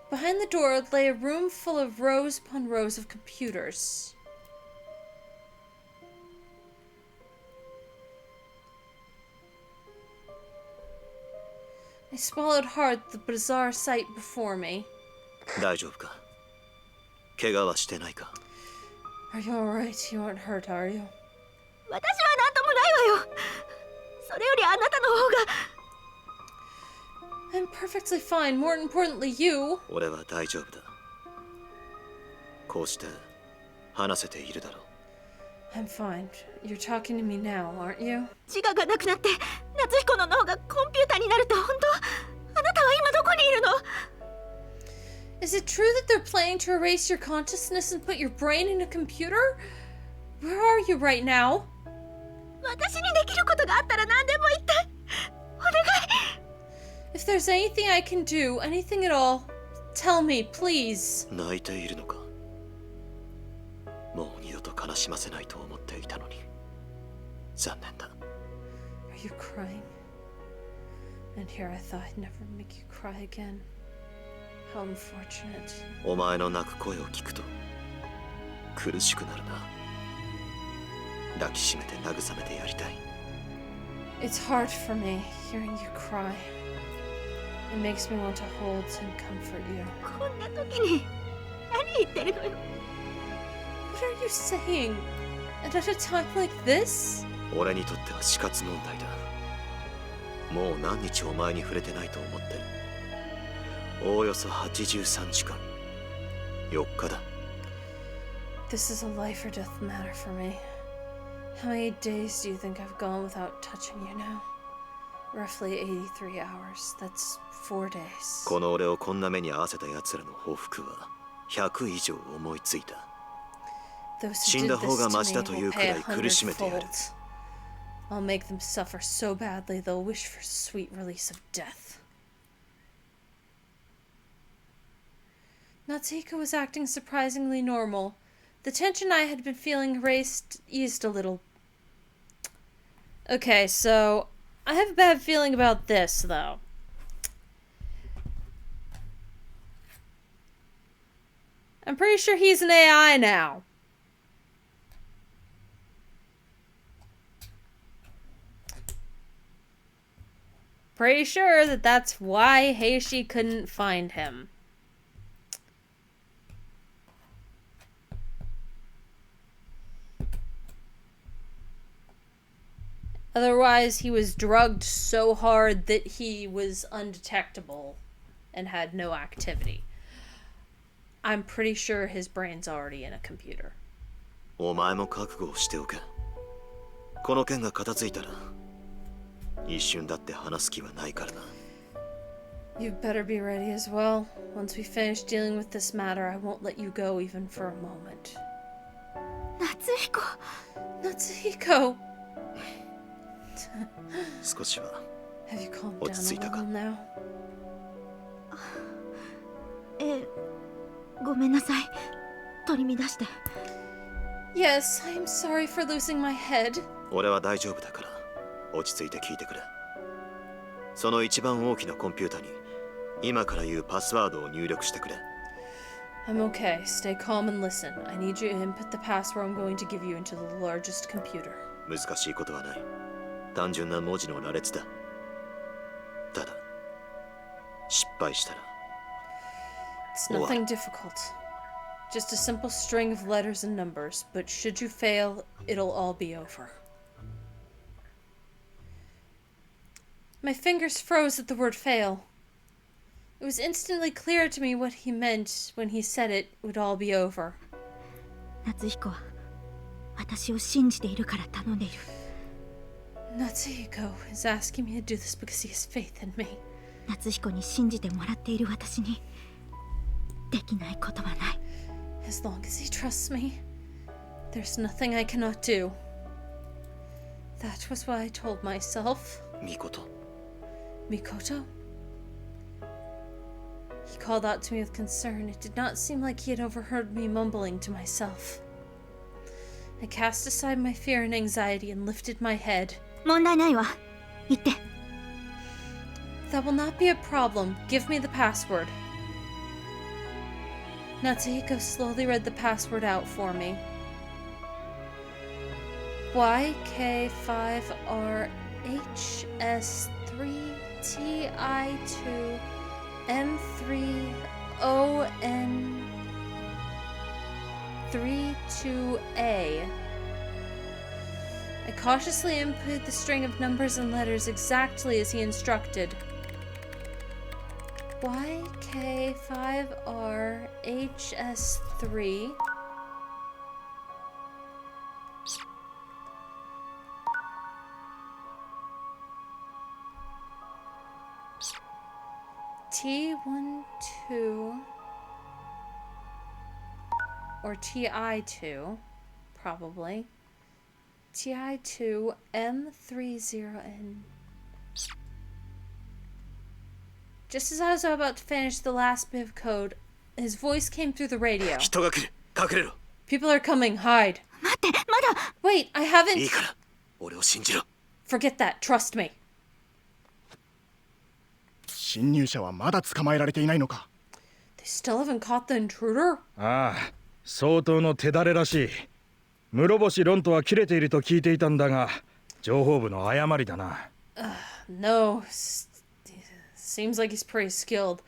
Behind the door lay a room full of rows upon rows of computers. I swallowed hard the bizarre sight before me. 大丈夫か？怪我はしてないか？ Are you alright? You aren't hurt, are you? 私は何ともないわよ。それよりあなたの方が。I'm perfectly fine. More importantly, you. 俺は大丈夫だ。こうして話せているだろう。 I'm fine. You're talking to me now, aren't you? 自我がなくなって夏彦の脳がコンピューターになるって本当？あなたは今どこにいるの？ Is it true that they're planning to erase your consciousness and put your brain in a computer? Where are you right now? 私にできることがあったら何でも言って。お願い。 If there's anything I can do, anything at all, tell me, please. 泣いているのか？もう二度と悲しませないと思っていたのに。残念だ。 Are you crying? And here I thought I'd never make you cry again. How unfortunate. お前の泣く声を聞くと苦しくなるな。抱きしめて慰めてやりたい。 It's hard for me hearing you cry. It makes me want to hold and comfort you. こんな時に何言ってるのよ。 What are you saying? And at a time like this? 俺にとっては死活問題だ。もう何日お前に触れてないと思ってる。おおよそ83時間。4日だ。 This is a life or death matter for me. How many days do you think I've gone without touching you now? Roughly 83 hours. That's 4 days. この俺をこんな目に遭わせた奴らの報復は100以上思いついた。 Those who 死ん did だ this 方が to マシだ me とい will うく pay らい苦しめてやる。 100-fold. I'll make them suffer so badly they'll wish for sweet release of death. Natsuhiko was acting surprisingly normal. The tension I had been feeling eased a little. Okay, so I have a bad feeling about this, though. I'm pretty sure he's an AI now. Pretty sure that that's why Heishi couldn't find him. Otherwise, he was drugged so hard that he was undetectable and had no activity. I'm pretty sure his brain's already in a computer. お前も覚悟をしておけ。この件が片付いたら一瞬だって話す気はないからな。 You better be ready as well. Once we finish dealing with this matter, I won't let you go even for a moment. 夏彦。 Natsuhiko! 少しは Have you calmed 落ち着い down た a か？ little now? ごめんなさい。取り乱して。 Yes, I am sorry for losing my head. 俺は大丈夫だから落ち着いて聞いてくれ。その一番大きなコンピュータに今から言うパスワードを入力してくれ。 I'm okay. Stay calm and listen. I need you to input the password I'm going to give you into the largest computer. 難しいことはない。単純な文字の羅列だ。ただ失敗したら It's nothing difficult. Just a simple string of letters and numbers, but should you fail, it'll all be over. My fingers froze at the word fail. It was instantly clear to me what he meant when he said it would all be over. 夏彦は私を信じているから頼んでいる。 Natsuhiko is asking me to do this because he has faith in me. 夏彦に信じてもらっている私にできないことはない。 As long as he trusts me, there's nothing I cannot do. That was what I told myself. ミコト。 Mikoto? He called out to me with concern. It did not seem like he had overheard me mumbling to myself. I cast aside my fear and anxiety and lifted my head. 問題ないわ。言って。 That will not be a problem. Give me the password. Natsuhiko slowly read the password out for me. YK5RH3 TI2M3ON32A. I cautiously input the string of numbers and letters exactly as he instructed. YK5RHS3 T12 or TI2 probably. TI2M30N. Just as I was about to finish the last bit of code, his voice came through the radio. 人が来る。隠れろ。 People are coming, hide. 待って、まだ。 Wait, I haven't. いいから。俺を信じろ。 Forget that, trust me. 侵入者はまだ捕まえられていないのか。 They still haven't caught the intruder? ああ、相当の手だれらしい。室星ロンとは切れていると聞いていたんだが、情報部の誤りだな。No. Seems like he's pretty skilled.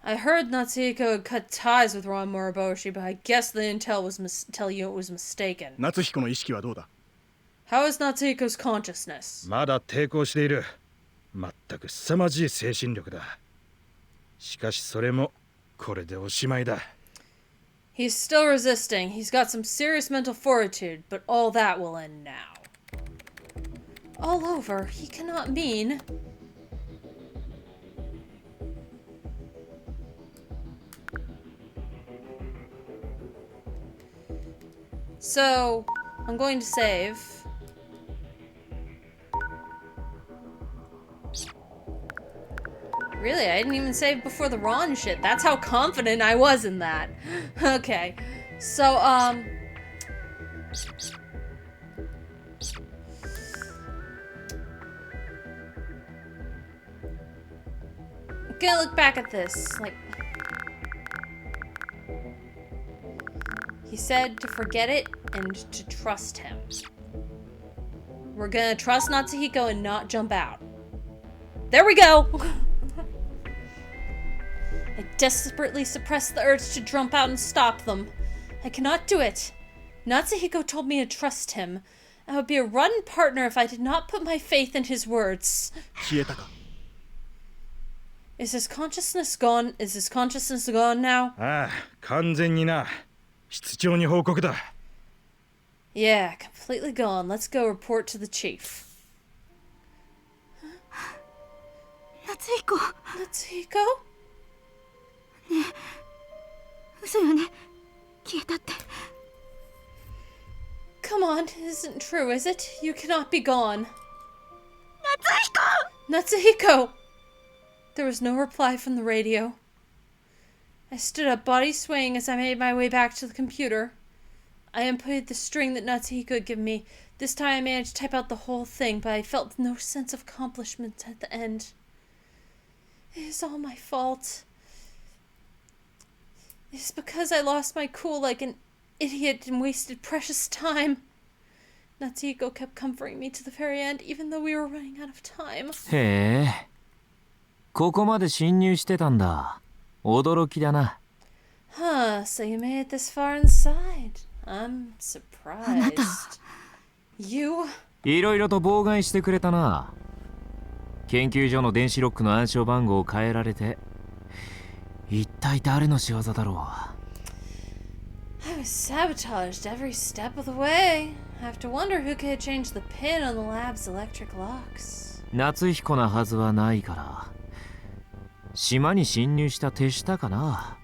I heard Natsuhiko had cut ties with Ron Moroboshi, but I guess the intel was tell you it was mistaken. 夏彦の意識はどうだ。 How is Natsuhiko's consciousness? まだ抵抗している。まったく凄まじい精神力だ。しかしそれもこれでおしまいだ。 He's still resisting. He's got some serious mental fortitude, but all that will end now. All over? He cannot mean... So, I'm going to save. Really, I didn't even save before the Ron shit. That's how confident I was in that. Okay. So, I'm gonna look back at this, like... He said to forget it and to trust him. We're gonna trust Natsuhiko and not jump out. There we go! I desperately suppress the urge to jump out and stop them. I cannot do it. Natsuhiko told me to trust him. I would be a rotten partner if I did not put my faith in his words. 消えたか。 Is his consciousness gone? Is his consciousness gone now? ああ、完全にな。室長に報告だ。 Yeah, completely gone. Let's go report to the chief. 夏彦。 Natsuhiko? 嘘よね。消えたって。 Come on, it isn't true, is it? You cannot be gone. Natsuhiko! There was no reply from the radio. I stood up, body swaying, as I made my way back to the computer. I inputted the string that Natsuhiko had given me. This time I managed to type out the whole thing, but I felt no sense of accomplishment at the end. It is all my fault. It is because I lost my cool like an idiot and wasted precious time. Natsuhiko kept comforting me to the very end, even though we were running out of time. へえ、ここまで侵入してたんだ。驚きだな。Huh, so you made it this far inside. I'm surprised. You? いろいろと妨害してくれたな。研究所の電子ロックの暗証番号を変えられて、一体誰の仕業だろう。I was sabotaged every step of the way. I have to wonder who could have changed the pin on the lab's electric locks. 夏彦なはずはないから。島に侵入した手下かな。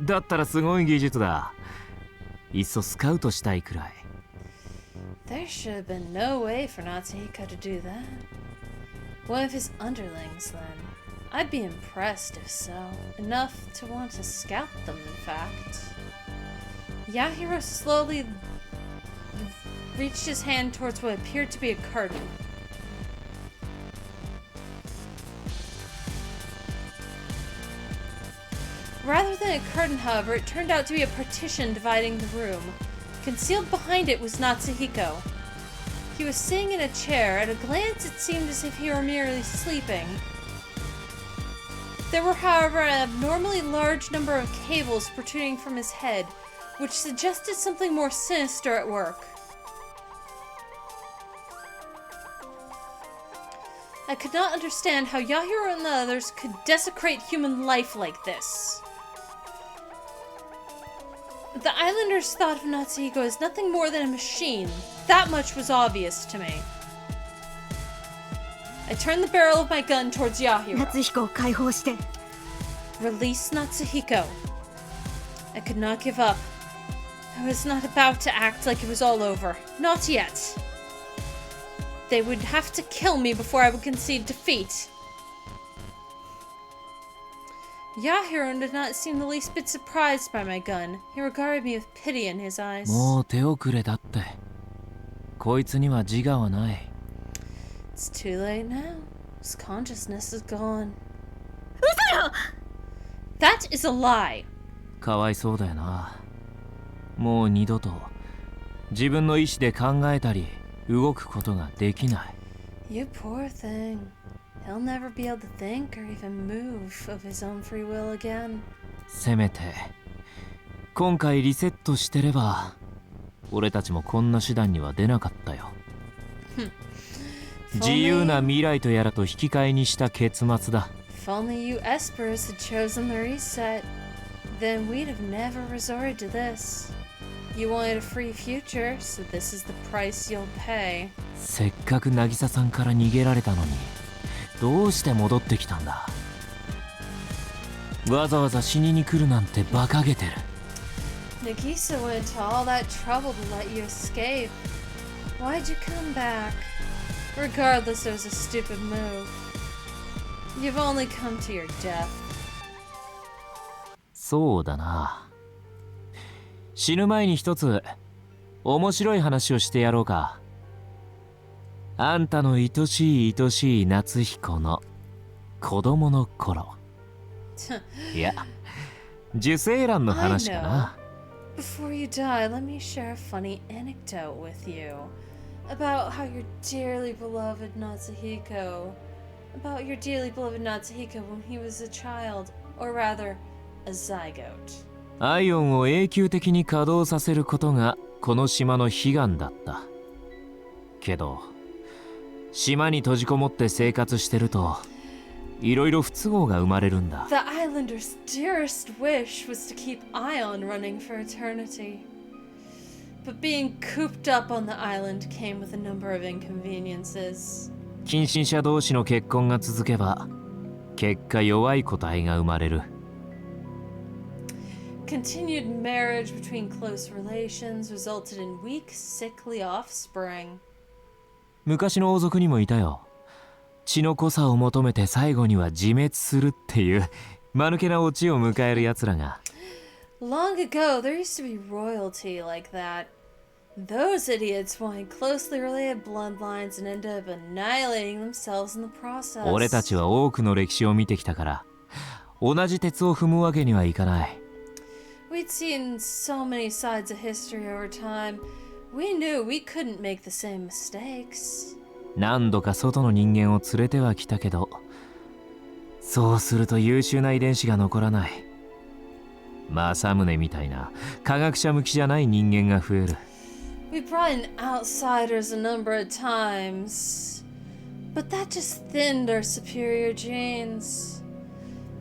だったらすごい技術だ。いっそスカウトしたいくらい。There should have been no way for Natsuhiko to do that. One of his underlings, then. I'd be impressed if so. Enough to want to scout them, in fact. Yahiro slowly reached his hand towards what appeared to be a curtain. Rather than a curtain, however, it turned out to be a partition dividing the room. Concealed behind it was Natsuhiko. He was sitting in a chair. At a glance, it seemed as if he were merely sleeping. There were, however, an abnormally large number of cables protruding from his head, which suggested something more sinister at work. I could not understand how Yahiro and the others could desecrate human life like this. The islanders thought of Natsuhiko as nothing more than a machine. That much was obvious to me. I turned the barrel of my gun towards Yahiro. 夏彦を解放して Release Natsuhiko. I could not give up. I was not about to act like it was all over. Not yet. They would have to kill me before I would concede defeat. Yahiro did not seem the least bit surprised by my gun. He regarded me with pity in his eyes. もう手遅れだって。こいつには自我はない。It's too late now. His consciousness is gone. That is a lie. かわいそうだよな。もう二度と自分の意志で考えたり動くことができない。You poor thing. He'll never be able to think or even move of his own free will again. せめて今回リセットしてれば俺たちもこんな手段には出なかったよ。自由な未来とやらと引き換えにした結末だ。If only you Espers had chosen the reset, then we'd have never resorted to this. You wanted a free future, so this is the price you'll pay. せっかく渚さんから逃げられたのにどうして戻ってきたんだ。わざわざ死にに来るなんて馬鹿げてる。Nagisa went to all that trouble to let you escape. Why'd you come back? Regardless, it was a stupid move. You've only come to your death. そうだな。死ぬ前に一つ面白い話をしてやろうか。あんたの愛しい愛しい夏彦の子供の頃。いや、受精卵の話かな。Before you die, let me share a funny anecdote with you about how your dearly beloved Natsuhiko, when he was a child, or rather, a zygote. アイオンを永久的に稼働させることがこの島の悲願だった。けど、島に閉じこもって生活してると、いろいろ不都合が生まれるんだ。The islander's dearest wish was to keep Ion running for eternity. But being cooped up on the island came with a number of inconveniences. 近親者同士の結婚が続けば、結果弱い個体が生まれる。Continued marriage between close relations resulted in weak, sickly offspring. 昔の王族にもいたよ。血の濃さを求めて最後には自滅するっていう間抜けなオチを迎える奴らが。Long ago, there used to be royalty like that. Those idiots wanted closely related bloodlines and ended up annihilating themselves in the process. 俺たちは多くの歴史を見てきたから、同じ鉄を踏むわけにはいかない。We'd seen so many sides of history over time. We knew we couldn't make the same mistakes. 何度か外の人間を連れてはきたけど、そうすると優秀な遺伝子が残らない。政宗みたいな科学者向きじゃない人間が増える。We brought in outsiders a number of times, but that just thinned our superior genes.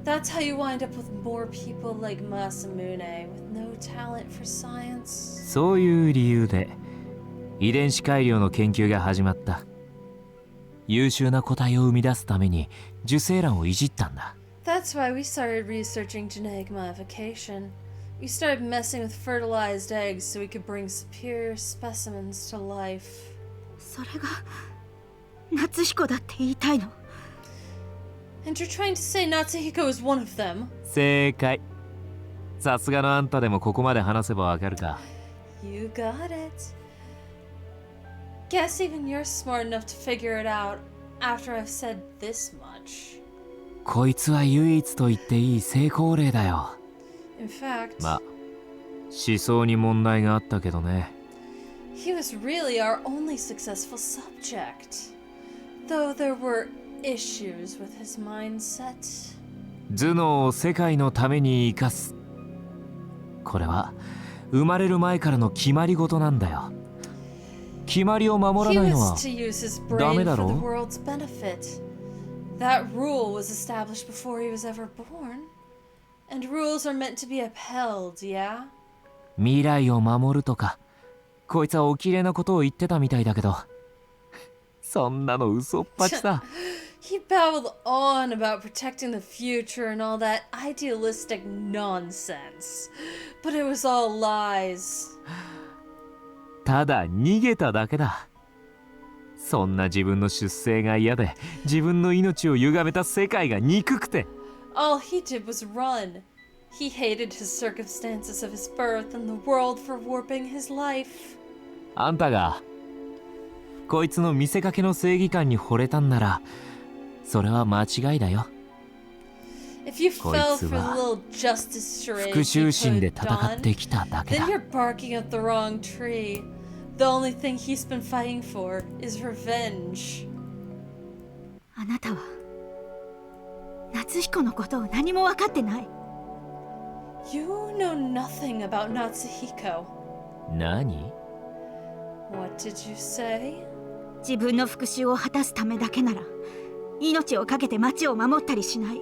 That's how you wind up with more people like Masamune with no talent for science. そういう理由で遺伝子改良の研究が始まった。優秀な個体を生み出すために受精卵をいじったんだ。That's why we started researching genetic modification. We started messing with fertilized eggs so we could bring superior specimens to life. それが夏彦だって言いたいの？ And you're trying to say Natsuhiko is one of them? 正解。さすがのあんたでもここまで話せばわかるか。You got it. Guess even you're smart enough to figure it out after I've said this much. こいつは唯一と言っていい成功例だよ。In fact, まあ、思想に問題があったけどね。he was really our only successful subject. Though there were issues with his mindset. 頭脳を世界のために生かす。これは生まれる前からの決まり事なんだよ。決まりを守らないのはダメだろう。 That rule was established before he was ever born. And rules are meant to be upheld, yeah? 未来を守るとか、こいつはおきれいなことを言ってたみたいだけど、そんなの嘘っぱちさ。He babbled on about protecting the future and all that idealistic nonsense. But it was all lies. ただ逃げただけだ。そんな自分の出生が嫌で、自分の命を歪めた世界が憎くて。All he did was run. He hated his circumstances of his birth and the world for warping his life. あんたがこいつの見せかけの正義感に惚れたんなら、それは間違いだよ。If you fell for the little justice charade he put on, then you're barking up the wrong tree. The only thing he's been fighting for is revenge. あなたは夏彦のことを何も分かってない。You know nothing about Natsuhiko. 何？ What did you say? 自分の復讐を果たすためだけなら命を懸けて町を守ったりしない。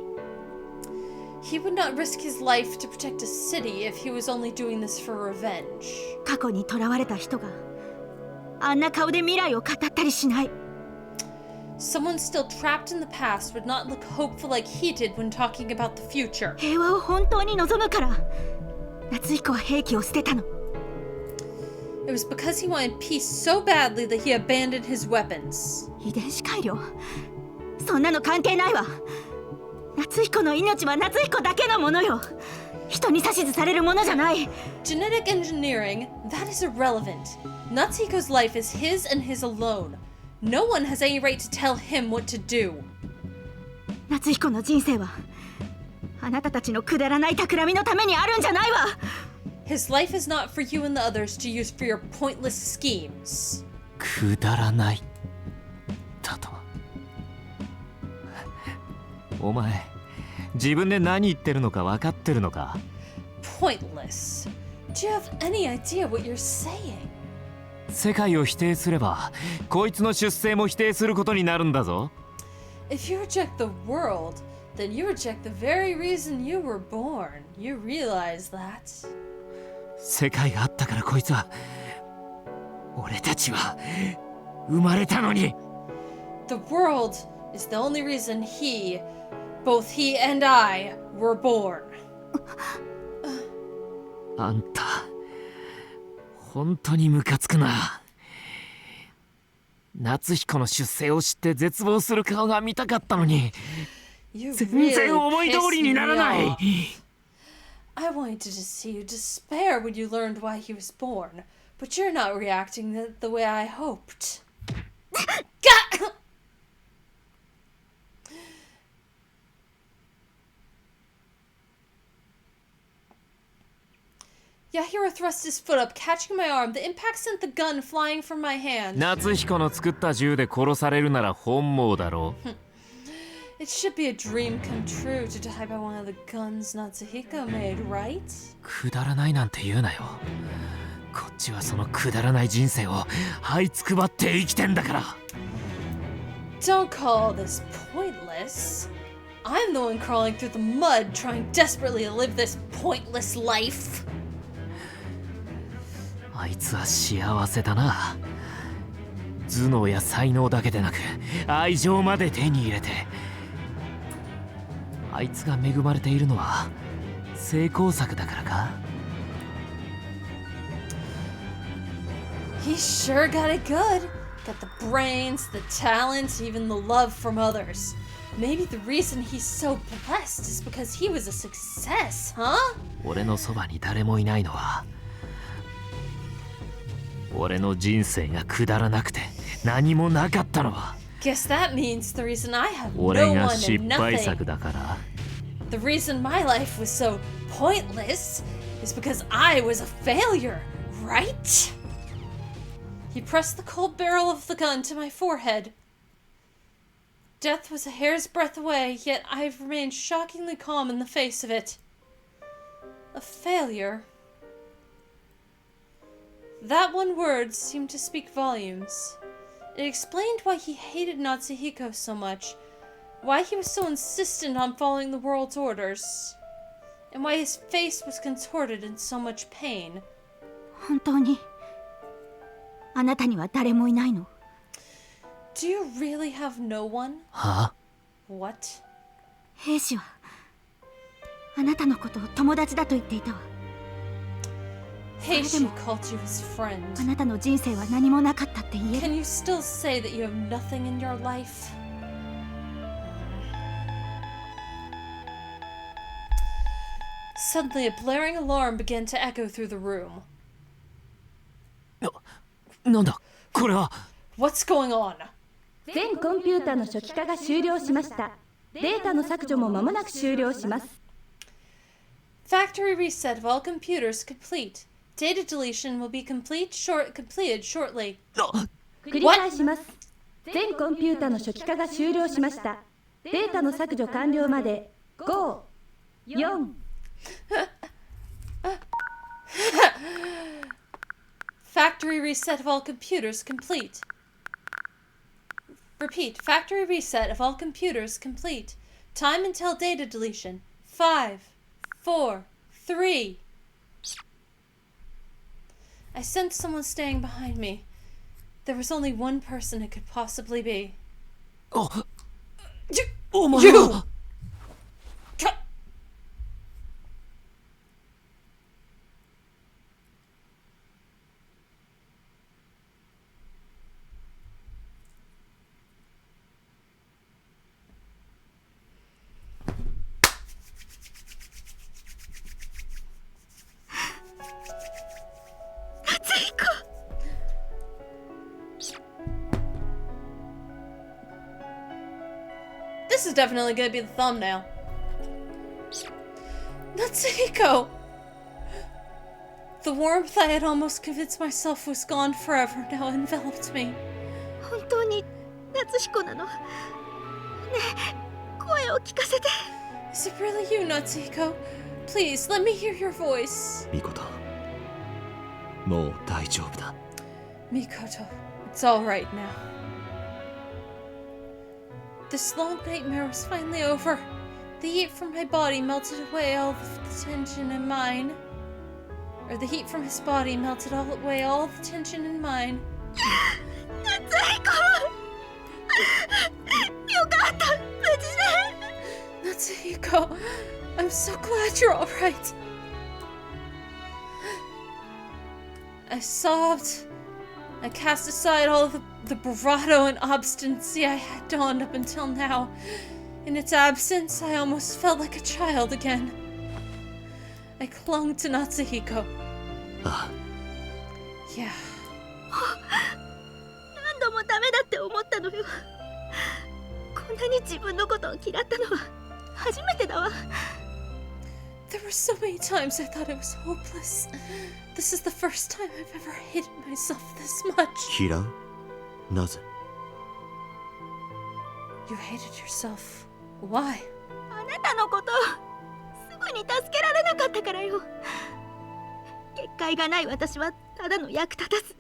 He would not risk his life to protect a city if he was only doing this for revenge. 過去に囚われた人があんな顔で未来を語ったりしない。Someone still trapped in the past would not look hopeful like he did when talking about the future. 平和を本当に望むから夏彦は兵器を捨てたの。It was because he wanted peace so badly that he abandoned his weapons. 遺伝子改良？そんなの関係ないわ。夏彦の命は夏彦だけのものよ。人に指図されるものじゃない。Genetic engineering, that is irrelevant. Natsuhiko's life is his and his alone. No one has any right to tell him what to do. 夏彦の人生はあなたたちのくだらない企みのためにあるんじゃないわ。His life is not for you and the others to use for your pointless schemes. くだらないだと。お前、自分で何言ってるのか分かってるのか？ Pointless. Do you have any idea what you're saying? 世界を否定すれば、こいつの出生も否定することになるんだぞ。If you reject the world, then you reject the very reason you were born. You realize that? 世界があったからこいつは、俺たちは生まれたのに。The world is the only reason both he and I were born. あんた、本当にムカつくな。夏彦の出生を知って絶望する顔が見たかったのに、全然思い通りにならない。I wanted to just see you despair when you learned why he was born, but you're not reacting the way I hoped. Yahiro thrust his foot up, catching my arm. The impact sent the gun flying from my hand. 夏彦の作った銃で殺されるなら本望だろう。It should be a dream come true to die by one of the guns Natsuhiko made, right? くだらないなんて言うなよ。こっちはそのくだらない人生を這いつくばって生きてんだから。Don't call this pointless. I'm the one crawling through the mud, trying desperately to live this pointless life. あいつは幸せだな。頭脳や才能だけでなく愛情まで手に入れて。あいつが恵まれているのは成功作だからか？ He sure got it good. Got the brains, the talent, even the love from others. Maybe the reason he's so blessed is because he was a success, huh? 俺のそばに誰もいないのは、俺の人生がくだらなくて何もなかったのは、Guess that means the reason I have no 俺 one が and 失敗作 nothing. だから。 The reason my life was so pointless is because I was a failure, right? He pressed the cold barrel of the gun to my forehead. Death was a hair's breadth away, yet I have remained shockingly calm in the face of it. A failure. That one word seemed to speak volumes. It explained why he hated Natsuhiko so much, why he was so insistent on following the world's orders, and why his face was contorted in so much pain. 本当にあなたには誰もいないの？ Do you really have no one? は？ What? 兵士はあなたのことを友達だと言っていたわ。 Heishi called you his あ friend. なたの人生は何もなかったって言える？ Can you still say that you have nothing in your life? Suddenly, a blaring alarm began to echo through the room. なんだこれは。 What's going on? 全コンピュータの初期化が終了しました。データの削除も間もなく終了します。 Factory reset of all computers complete. Data deletion will be completed shortly. 繰り返します。全コンピュータの初期化が終了しました。データの削除完了まで5、4。Factory reset of all computers complete. Repeat. Factory reset of all computers complete. Time until data deletion. 5, 4, 3. I sensed someone staying behind me. There was only one person it could possibly be. お前 You! は。 This is definitely going to be the thumbnail. Natsuhiko! The warmth I had almost convinced myself was gone forever now enveloped me. 本当に夏彦なの？ねえ、声を聞かせて。 Is it really you, Natsuhiko? Please, let me hear your voice. ミコト、もう大丈夫だ。 Mikoto, it's all right now. This long nightmare was finally over. The heat from my body melted away all the tension in mine. Or the heat from his body melted away all the tension in mine. 夏彦！よかった、無事で。 Natsuhiko, I'm so glad you're all right. I sobbed. I cast aside all the bravado and obstinacy I had donned up until now. In its absence, I almost felt like a child again. I clung to Natsuhiko. あ Yeah. 何度もダメだって思ったのよ。こんなに自分のことを嫌ったのは初めてだわ。 There were so many times I thought it was hopeless. This is the first time I've ever hated myself this much. 嫌う？なぜ？ You hated yourself. Why? あなたのことすぐに助けられなかったからよ。結界がない私はただの役立たず。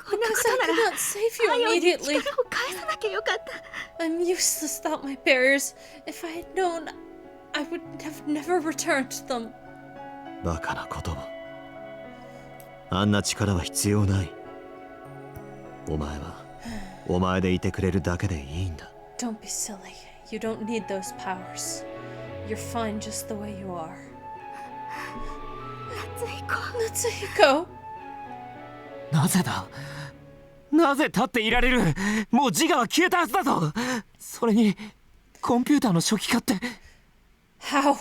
こんなこ Because と I なら could not save you 愛を immediately. 力を返さなきゃよかった。 I'm useless without my barriers. If I had known, I would have never returned to them. バカな言葉。あんな力は必要ない。お前はお前でいてくれるだけでいいんだ。 Don't be silly. You don't need those powers. You're fine just the way you are. 夏彦。 Natsuhiko! なぜだ。なぜ立っていられる。もう自我は消えたはずだぞ。それにコンピューターの初期化って。 How?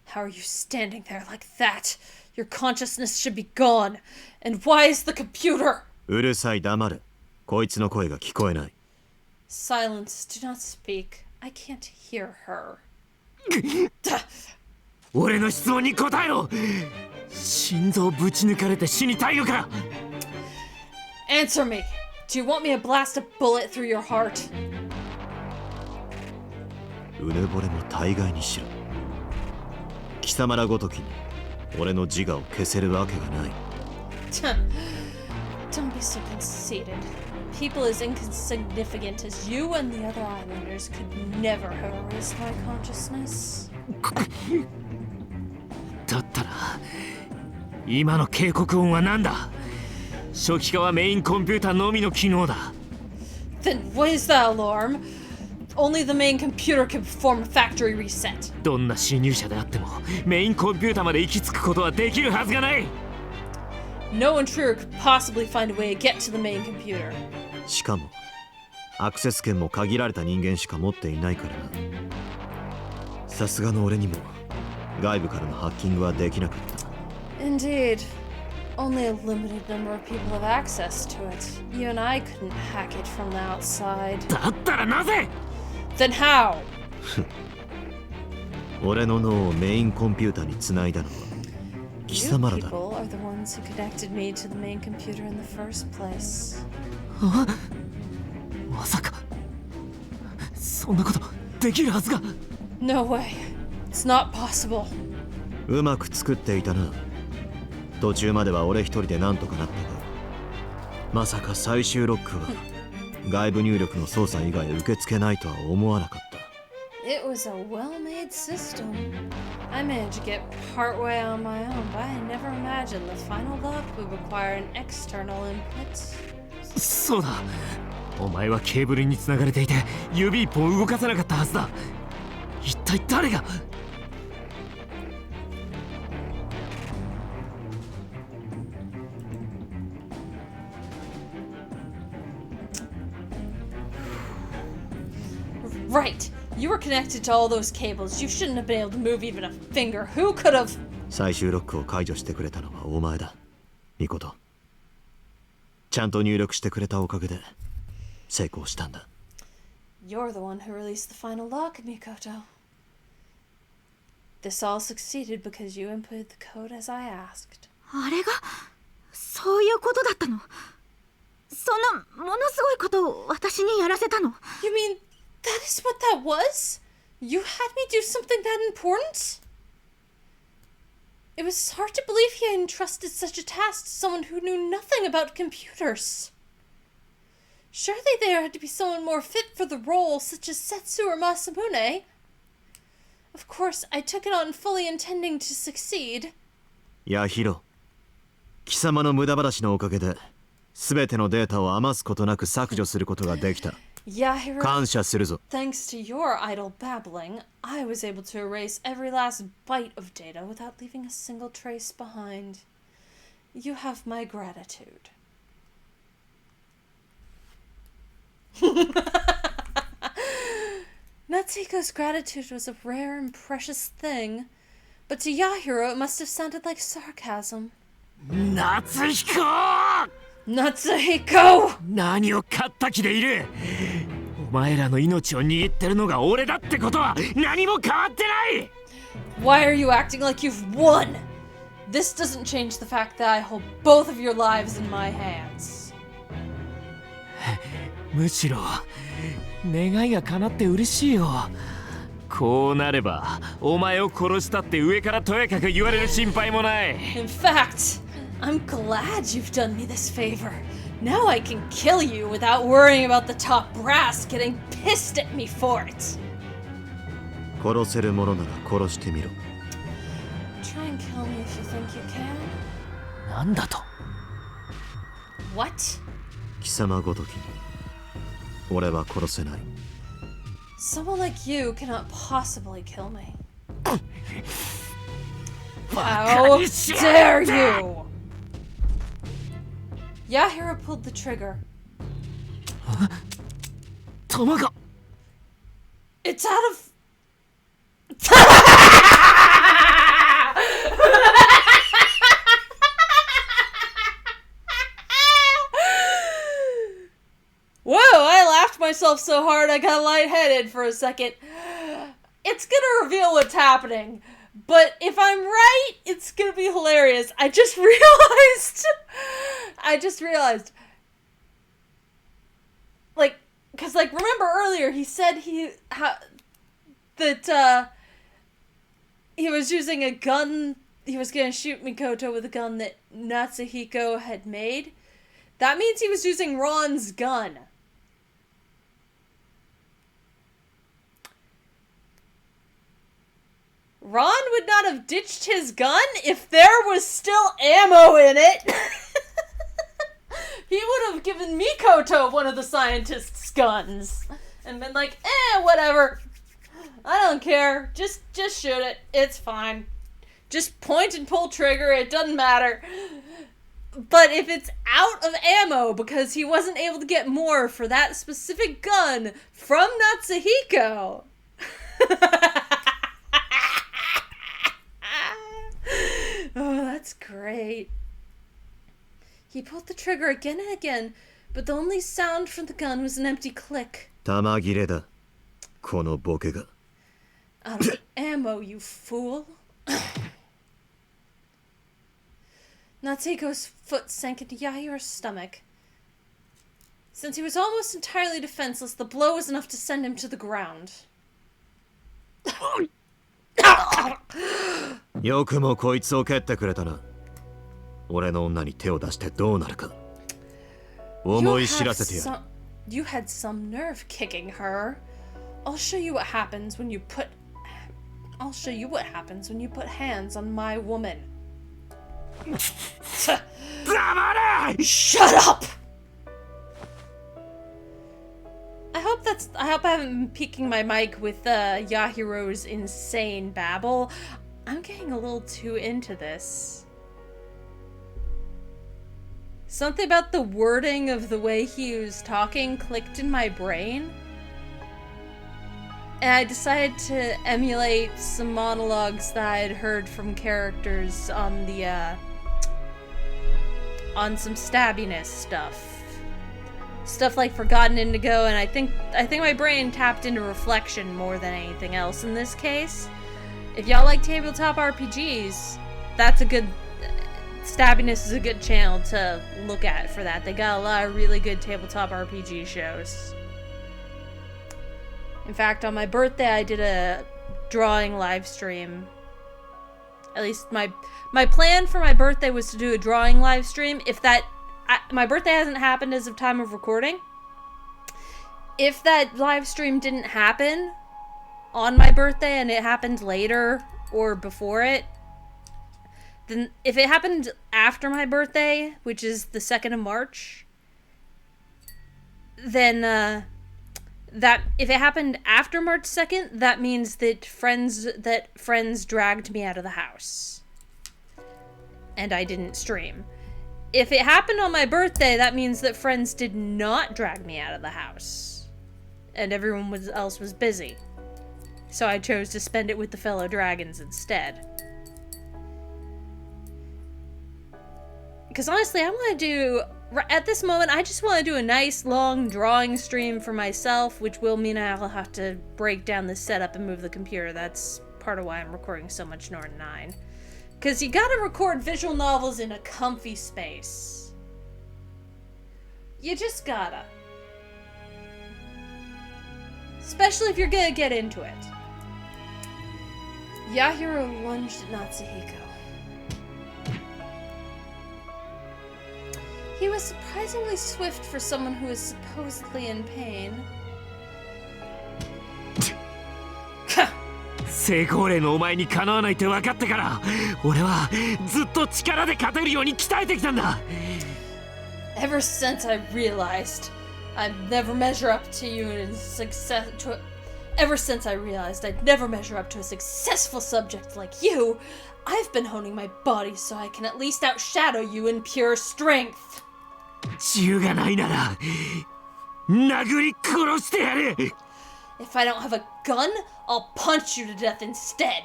How are you standing there like that? Your consciousness should be gone. And why is the computer? うるさい、黙る。こいつの声が聞こえない。 Silence. Do not speak. I can't hear her. 俺の質問に答えろ。心臓ぶち抜かれて死にたいのか。 Answer me. Do you want me to blast a bullet through your heart? うぬぼれも大概にしろ。貴様らごときに俺の自我を消せるわけがない。Don't be so conceited. People as insignificant as you and the other islanders could never have erased my consciousness. だったら今の警告音は何だ？初期化はメインコンピューターのみの機能だ。Then what is that alarm? Only the main computer can perform a factory reset. どんな侵入者であってもメインコンピューターまで行き着くことはできるはずがない。No intruder could possibly find a way to get to the main computer. しかもアクセス権も限られた人間しか持っていないからな。さすがの俺にも外部からのハッキングはできなかった。 Indeed. Only a limited number of people have access to it. You and I couldn't hack it from the outside. だったらなぜ？ Then how? 俺の脳をメインコンピューターにつないだのは貴 You 様らだろ。 people are the ones who connected me to the main computer in the first place. まさかそんなことできるはずが。 No way. It's not possible. うまく作っていたな。途中までは俺一人でなんとかなったが、まさか最終ロックは外部入力の操作以外受け付けないとは思わなかった。 It was a well-made system. I managed to get partway on my own, but I never imagined the final lock would require an external input. そうだ。お前はケーブルにつながれていて指一本動かせなかったはずだ。一体誰が？ Right. You were connected to all those cables. You shouldn't have been able to move even a finger. Who could have? 最終ロックを解除してくれたのはお前だ、ミコト。ちゃんと入力してくれたおかげで成功したんだ。 You're the one who released the final lock, Mikoto. This all succeeded because you inputted the code as I asked. あれがそういうことだったの？そんなものすごいことを私にやらせたの？ You mean that is what that was? You had me do something that important? It was hard to believe he had entrusted such a task to someone who knew nothing about computers. Surely there had to be someone more fit for the role, such as Setsu or Masamune. Of course, I took it on fully intending to succeed. ヤヒロ、貴様の無駄話のおかげで全てのデータを余すことなく削除することができた。 Yahiro, 感謝するぞ。 thanks to your idle babbling, I was able to erase every last byte of data without leaving a single trace behind. You have my gratitude. Natsuhiko's gratitude was a rare and precious thing, but to Yahiro it must have sounded like sarcasm. 夏彦！ Natsuhiko! 何を買った気でいる？お前らの命を握ってるのが俺だってことは何も変わってない！ Why are you acting like you've won? This doesn't change the fact that I hold both of your lives in my hands. むしろ願いが叶って嬉しいよ。こうなればお前を殺したって上からとやかく言われる心配もない。 In fact, I'm glad you've done me this favor. Now I can kill you without worrying about the top brass getting pissed at me for it. 殺せるものなら殺してみろ。 Try and kill me if you think you can. なんだと？ What? 貴様ごときに俺は殺せない。 Someone like you cannot possibly kill me. How dare you! Yahiro pulled the trigger. 弾が。 It's out of... Whoa, I laughed myself so hard I got lightheaded for a second. It's gonna reveal what's happening, but if I'm right, it's gonna be hilarious. I just realized, like, cause like, remember earlier he said that he was using a gun. He was going to shoot Mikoto with a gun that Natsuhiko had made. That means he was using Ron's gun. Ron would not have ditched his gun if there was still ammo in it. He would have given Mikoto one of the scientist's guns and been like, whatever. I don't care. Just shoot it. It's fine. Just point and pull trigger. It doesn't matter. But if it's out of ammo because he wasn't able to get more for that specific gun from Natsuhiko. Oh, that's great. He pulled the trigger again and again, but the only sound from the gun was an empty click. 弾切れだ。このボケが。Out of ammo, you fool. Natsuhiko's foot sank into Yahiro's stomach. Since he was almost entirely defenseless, the blow was enough to send him to the ground. よくもこいつを蹴ってくれたな。俺の女に手を出してどうなるか。思い知らせてやる。You had some nerve kicking her. I'll show you what happens when you put hands on my woman. Shut up! I hope I haven't been peeking my mic with Yahiro's insane babble. I'm getting a little too into this. Something about the wording of the way he was talking clicked in my brain. And I decided to emulate some monologues that I had heard from characters on the, on some stabbiness stuff. Stuff like Forgotten Indigo, and I think my brain tapped into reflection more than anything else in this case. If y'all like tabletop RPGs, that's a good... Stabbiness is a good channel to look at for that. They got a lot of really good tabletop RPG shows. In fact, on my birthday, I did a drawing live stream. At least my plan for my birthday was to do a drawing live stream. If that... my birthday hasn't happened as of time of recording. If that live stream didn't happen on my birthday and it happened later or before it, then if it happened after my birthday, which is the 2nd of March, then that if it happened after March 2nd, that means that friends dragged me out of the house. And I didn't stream. If it happened on my birthday, that means that friends did not drag me out of the house. And everyone else was busy. So I chose to spend it with the fellow dragons instead. Because honestly, I want to do... At this moment, I just want to do a nice, long drawing stream for myself, which will mean I'll have to break down the setup and move the computer. That's part of why I'm recording so much Norn9. Because you gotta record visual novels in a comfy space. You just gotta. Especially if you're gonna get into it. Yahiro lunged at Natsuhiko. He was surprisingly swift for someone who was supposedly in pain. 成功例のお前にかなわないって分かってから俺はずっと力で勝てるように鍛えてきたんだ Ever since I realized I'd never measure up to you in Ever since I realized I'd never measure up to a successful subject like you, I've been honing my body so I can at least outshadow you in pure strength. 銃がないなら殴り殺してやる If I don't have a gun, I'll punch you to death instead.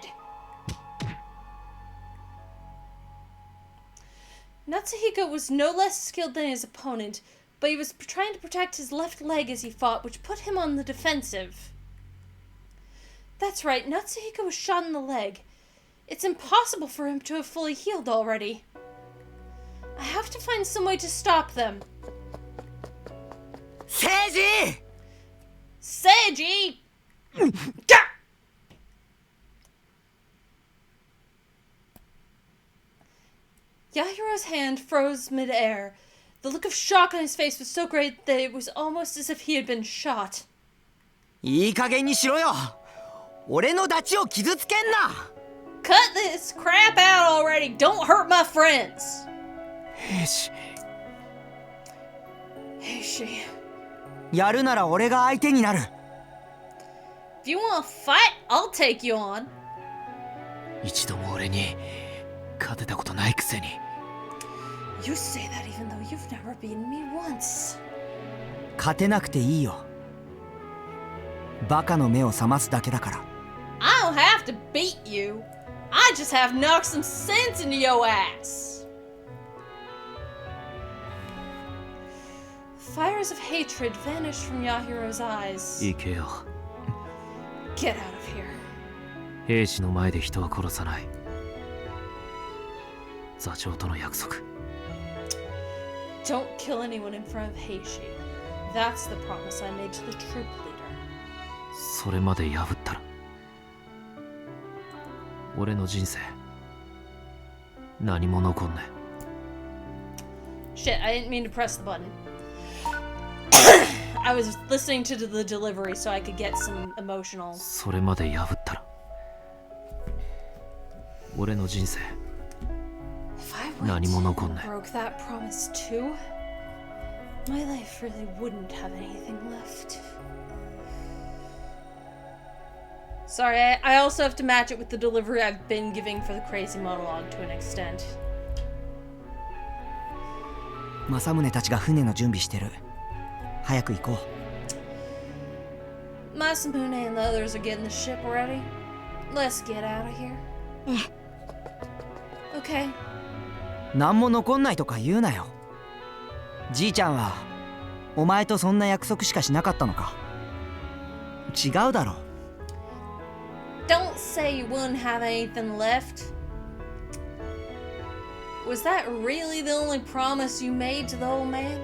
Natsuhiko was no less skilled than his opponent, but he was trying to protect his left leg as he fought, which put him on the defensive. That's right, Natsuhiko was shot in the leg. It's impossible for him to have fully healed already. I have to find some way to stop them. Seiji! Seiji! Yahiro's hand froze midair. The look of shock on his face was so great that it was almost as if he had been shot. いい加減にしろよ。俺のダチを傷つけんな。Cut this crap out already. Don't hurt my friends. 兵士。Heishi. やるなら俺が相手になる。If you want to fight, I'll take you on. 一度も俺に勝てたことないくせに。You say that even though you've never beaten me once. 勝てなくていいよ。バカの目を覚ますだけだから。I don't have to beat you. I just have to knock some sense into your ass. Fires of hatred vanished from Yahiro's eyes. 行けよ。Get out of here. 兵士の前で人は殺さない。座長との約束。Don't kill anyone in front of Heishi. That's the promise I made to the troop leader. それまで破ったら俺の人生何も残んねえ。 Shit, I didn't mean to press the button. I was listening to the delivery so I could get some emotional. それまで破ったら俺の人生 If I 何 went も残んね and え。 broke that promise too, my life really wouldn't have anything left. Sorry, I also have to match it with the delivery I've been giving for the crazy monologue to an extent. 政宗たちが船の準備してる。早く行こう。 Masamune and the others are getting the ship ready. Let's get out of here. Okay. 何も残んないとか言うなよ。じいちゃんはお前とそんな約束しかしなかったのか。違うだろ。Don't say you wouldn't have anything left. Was that really the only promise you made to the old man?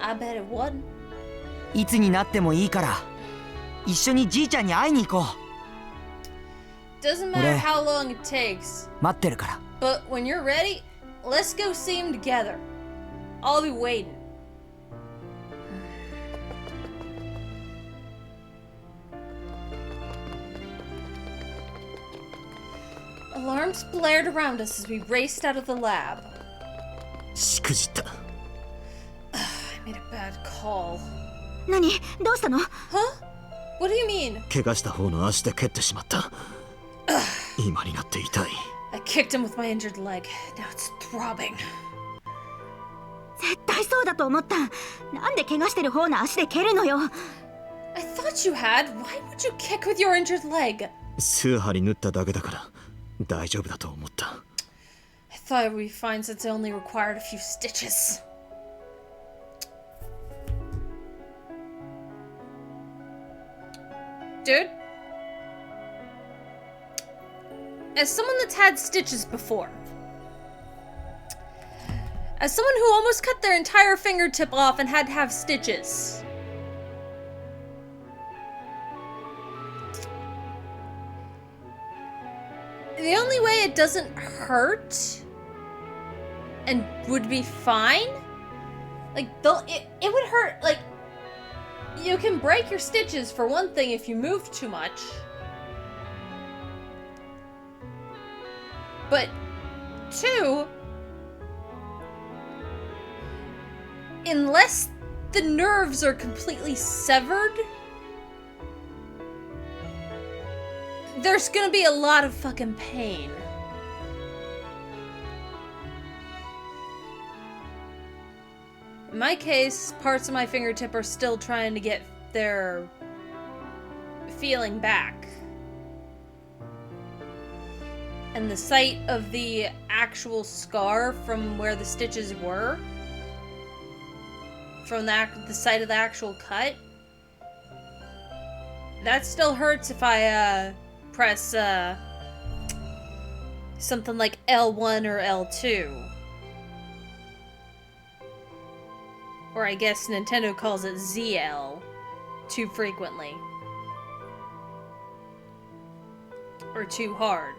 I bet it wasn't. いつになってもいいから一緒にじいちゃんに会いに行こ Doesn't matter how long it takes. う。待ってるから。 But when you're ready, let's go see him together. I'll be waiting. Alarms blared around us as we raced out of the lab. しくじった。 I made a bad call. 何？どうしたの？ Huh? What do you mean? 怪我した方の足で蹴ってしまった。今になって痛い。 I kicked him with my injured leg. Now it's throbbing. 絶対そうだと思った。なんで怪我してる方の足で蹴るのよ。I thought you had. Why would you kick with your injured leg? 数針縫っただけだから大丈夫だと思った。 I thought it would be fine since it only required a few stitches. Dude? As someone that's had stitches before, as someone who almost cut their entire fingertip off and had to have stitches, the only way it doesn't hurt and would be fine, like, it would hurt, like, you can break your stitches for one thing if you move too much. But two, unless the nerves are completely severed, there's gonna be a lot of fucking pain. In my case, parts of my fingertip are still trying to get their feeling back. And the sight of the actual scar from where the stitches were, from the site of the actual cut, that still hurts if I press something like L1 or L2. Or I guess Nintendo calls it ZL too frequently. Or too hard.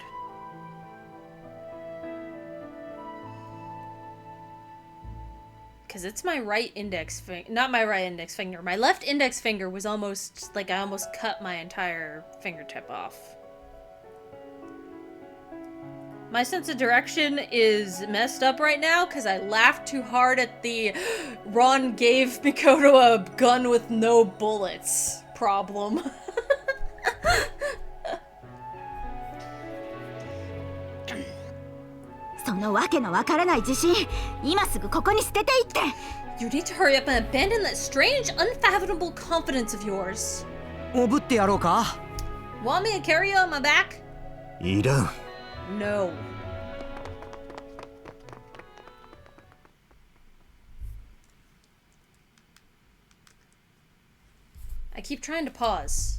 because it's my right index finger. Not my right index finger. My left index finger was almost, like, I almost cut my entire fingertip off. My sense of direction is messed up right now because I laughed too hard at the Ron gave Mikoto a gun with no bullets problem. You need to hurry up and abandon that strange, unfathomable confidence of yours. おぶってやろうか Want me to carry you on my back? いらん。 No. I keep trying to pause.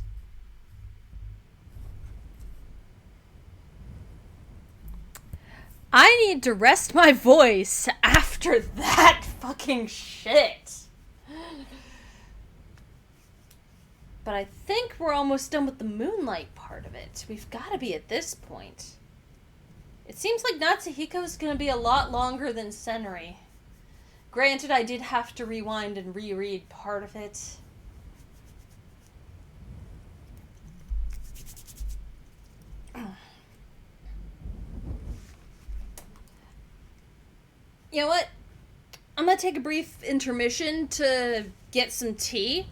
I need to rest my voice after that fucking shit. But I think we're almost done with the moonlight part of it. We've got to be at this point. It seems like Natsuhiko is going to be a lot longer than Senri. Granted, I did have to rewind and reread part of it. You know what? I'm going to take a brief intermission to get some tea.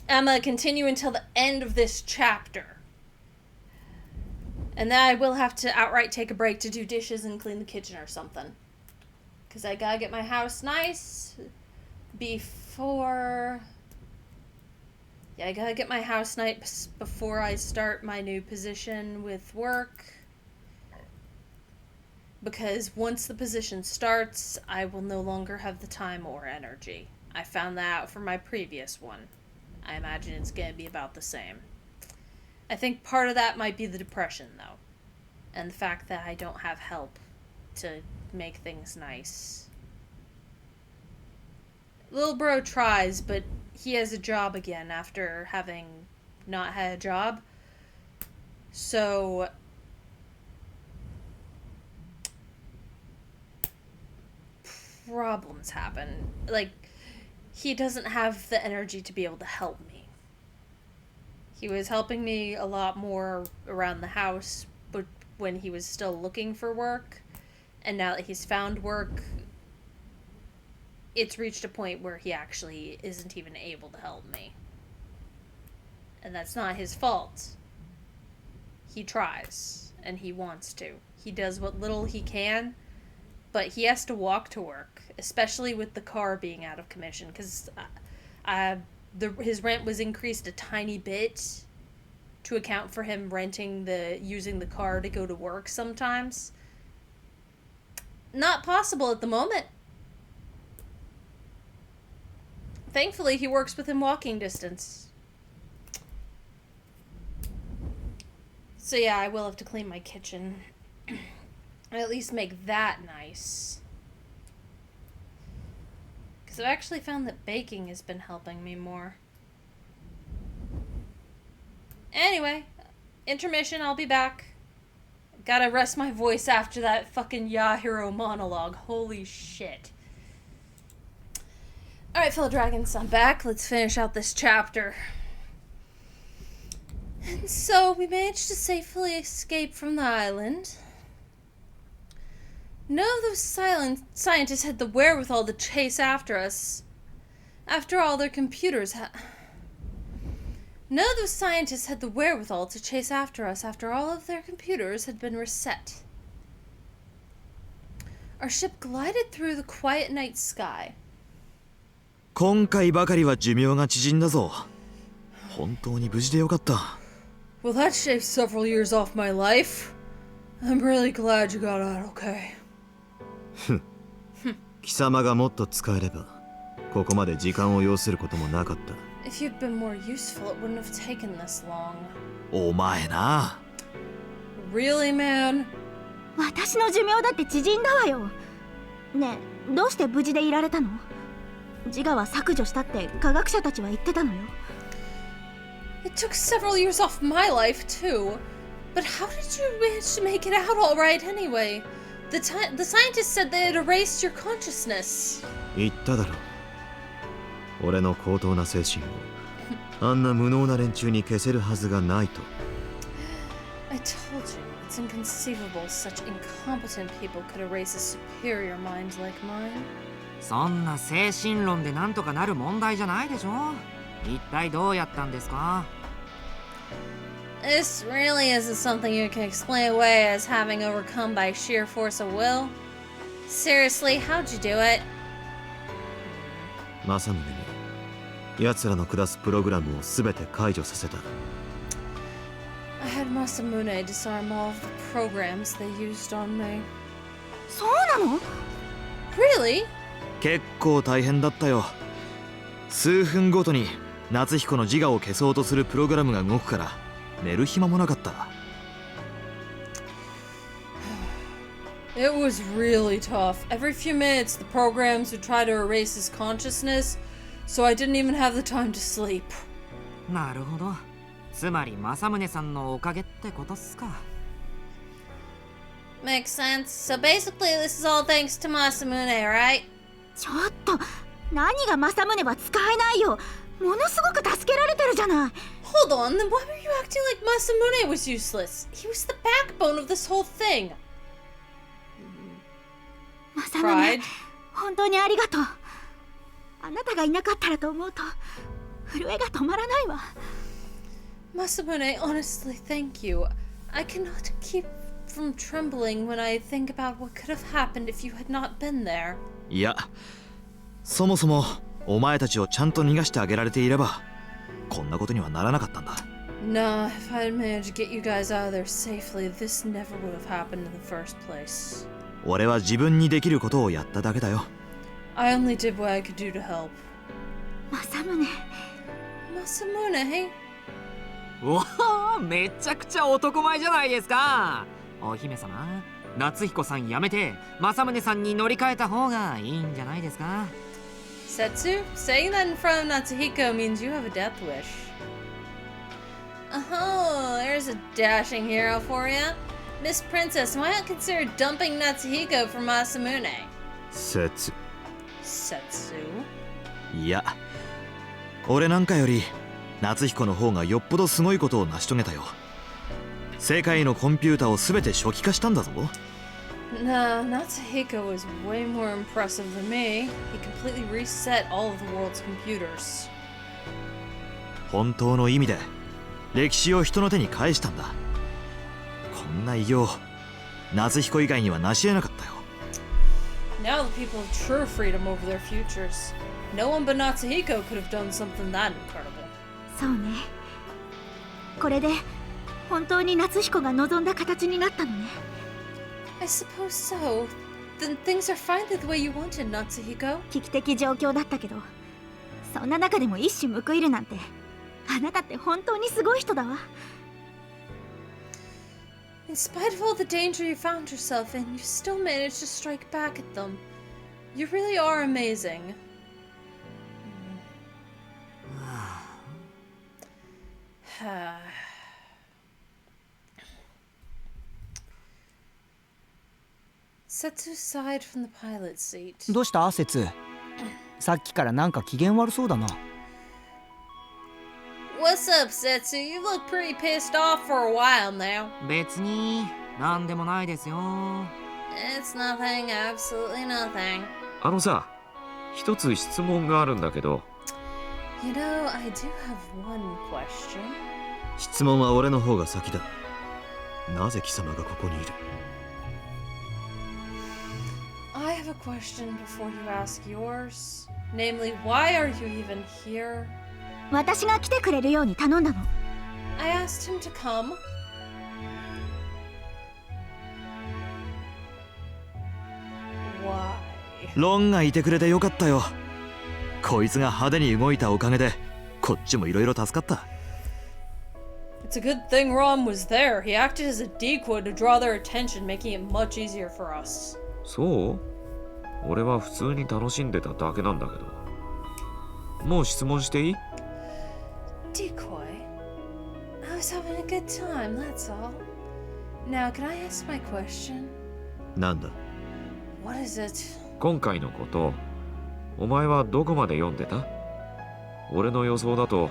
I'm going to continue until the end of this chapter. And then I will have to outright take a break to do dishes and clean the kitchen or something. Because I gotta get my house nice before... Yeah, I gotta get my house nice before I start my new position with work. Because once the position starts, I will no longer have the time or energy. I found that out from my previous one. I imagine it's gonna be about the same. I think part of that might be the depression, though. And the fact that I don't have help to make things nice. Little bro tries, but he has a job again after having not had a job. So... problems happen. Like, he doesn't have the energy to be able to help me. He was helping me a lot more around the house, but when he was still looking for work, and now that he's found work, it's reached a point where he actually isn't even able to help me. And that's not his fault. He tries, and he wants to. He does what little he can, but he has to walk to work, especially with the car being out of commission, because his rent was increased a tiny bit to account for him using the car to go to work sometimes. Not possible at the moment. Thankfully, he works within walking distance. So yeah, I will have to clean my kitchen. At least make that nice. Because I've actually found that baking has been helping me more. Anyway, intermission, I'll be back. Gotta rest my voice after that fucking Yahiro monologue. Holy shit. Alright, fellow dragons, I'm back. Let's finish out this chapter. And so, we managed to safely escape from the island. None of those scientists had the wherewithal to chase after us. After all, their computers None of those scientists had the wherewithal to chase after us after all of their computers had been reset. Our ship glided through the quiet night sky. 今回ばかりは寿命が縮んだぞ。本当に無事でよかった。Well, that shaved several years off my life. I'm really glad you got out okay. 貴様がもっと使えれば、ここまで時間を要することもなかった。If you'd been more useful, it wouldn't have taken this long. お前な。Really, man? 私の寿命だって縮んだわよ。ねえ、どうして無事でいられたの？自我は削除したって科学者たちは言ってたのよ。It took several years off my life, too. But how did you manage to make it out all right anyway? The scientists said they had erased your consciousness. 言っただろう。俺の高等な精神をあんな無能な連中に消せるはずがないと。 I told you, it's inconceivable such incompetent people could erase a superior mind like mine. そんな精神論でなんとかなる問題じゃないでしょ。一体どうやったんですか？ This really isn't something you can explain away as having overcome by sheer force of will. Seriously, how'd you do it? 政宗に奴らの下すプログラムを全て解除させた。 I had Masamune disarm all of the programs they used on me. そうなの？ Really? 結構大変だったよ。数分ごとに夏彦の自我を消そうとするプログラムが動くから寝る暇もなかった。 It was really tough. Every few minutes, the programs would try to erase his consciousness, so I didn't even have the time to sleep. なるほど。つまり政宗さんのおかげってことっすか。 Makes sense. So basically, this is all thanks to Masamune, right? ちょっと、何が政宗は使えないよ。ものすごく助けられてるじゃない。 Hold on, then why were you acting like Masamune was useless? He was the backbone of this whole thing. 政宗、 Pride? 本当にありがとう。あなたがいなかったらと思うと、震えが止まらないわ。 Masamune, honestly, thank you. I cannot keep from trembling when I think about what could have happened if you had not been there. いや、そもそもお前たちをちゃんと逃がしてあげられていればこんなことにはならなかったんだ。 Nah, if I had managed to get you guys out of there safely, this never would have happened in the first place. 俺は自分にできることをやっただけだよ。 I only did what I could do to help. 政宗、 Masamune, hey? おお、めちゃくちゃ男前じゃないですか。お姫様、夏彦さんやめて政宗さんに乗り換えた方がいいんじゃないですか。 Setsu, saying that in front of Natsuhiko means you have a death wish. Oh, there's a dashing hero for you. Miss Princess, why not consider dumping Natsuhiko for Masamune? 説 Setsu? いや、俺なんかより夏彦の方がよっぽどすごいことを成し遂げたよ。世界のコンピューターを全て初期化したんだぞ。 Nah, Natsuhiko was way more impressive than me. He completely reset all of the world's computers. 本当の意味で歴史を人の手に返したんだ。こんな偉業、夏彦以外には成し得なかったよ。 Now the people have true freedom over their futures. No one but Natsuhiko could have done something that incredible. そうね。これで本当に夏彦が望んだ形になったのね。 I suppose so. Then things are finally the way you wanted, Natsuhiko. 危機的状況だったけど、そんな中でも一矢報いるなんて、あなたって本当にすごい人だわ。 In spite of all the danger you found yourself in, you still managed to strike back at them. You really are amazing. Setsu sighed from the pilot's seat. どうした節？さっきからなんか機嫌悪そうだな。 What's up, Setsu? You look pretty pissed off for a while now. 別になんでもないですよ。 It's nothing, absolutely nothing. あのさ、一つ質問があるんだけど。 You know, I do have one question. 質問は俺の方が先だ。なぜ貴様がここにいる？ I have a question before you ask yours. Namely, why are you even here? 私が来てくれるように頼んだの。 I asked him to come. Why? ロンがいてくれてよかったよ。こいつが派手に動いたおかげでこっちもいろいろ助かった。 It's a good thing Ron was there. He acted as a decoy to draw their attention, making it much easier for us. そう？俺は普通に楽しんでただけなんだけど。もう質問していい？ Decoy? I was having a good time, that's all. Now, can I ask my question? なんだ？ What is it? 今回のこと、お前はどこまで読んでた？俺の予想だと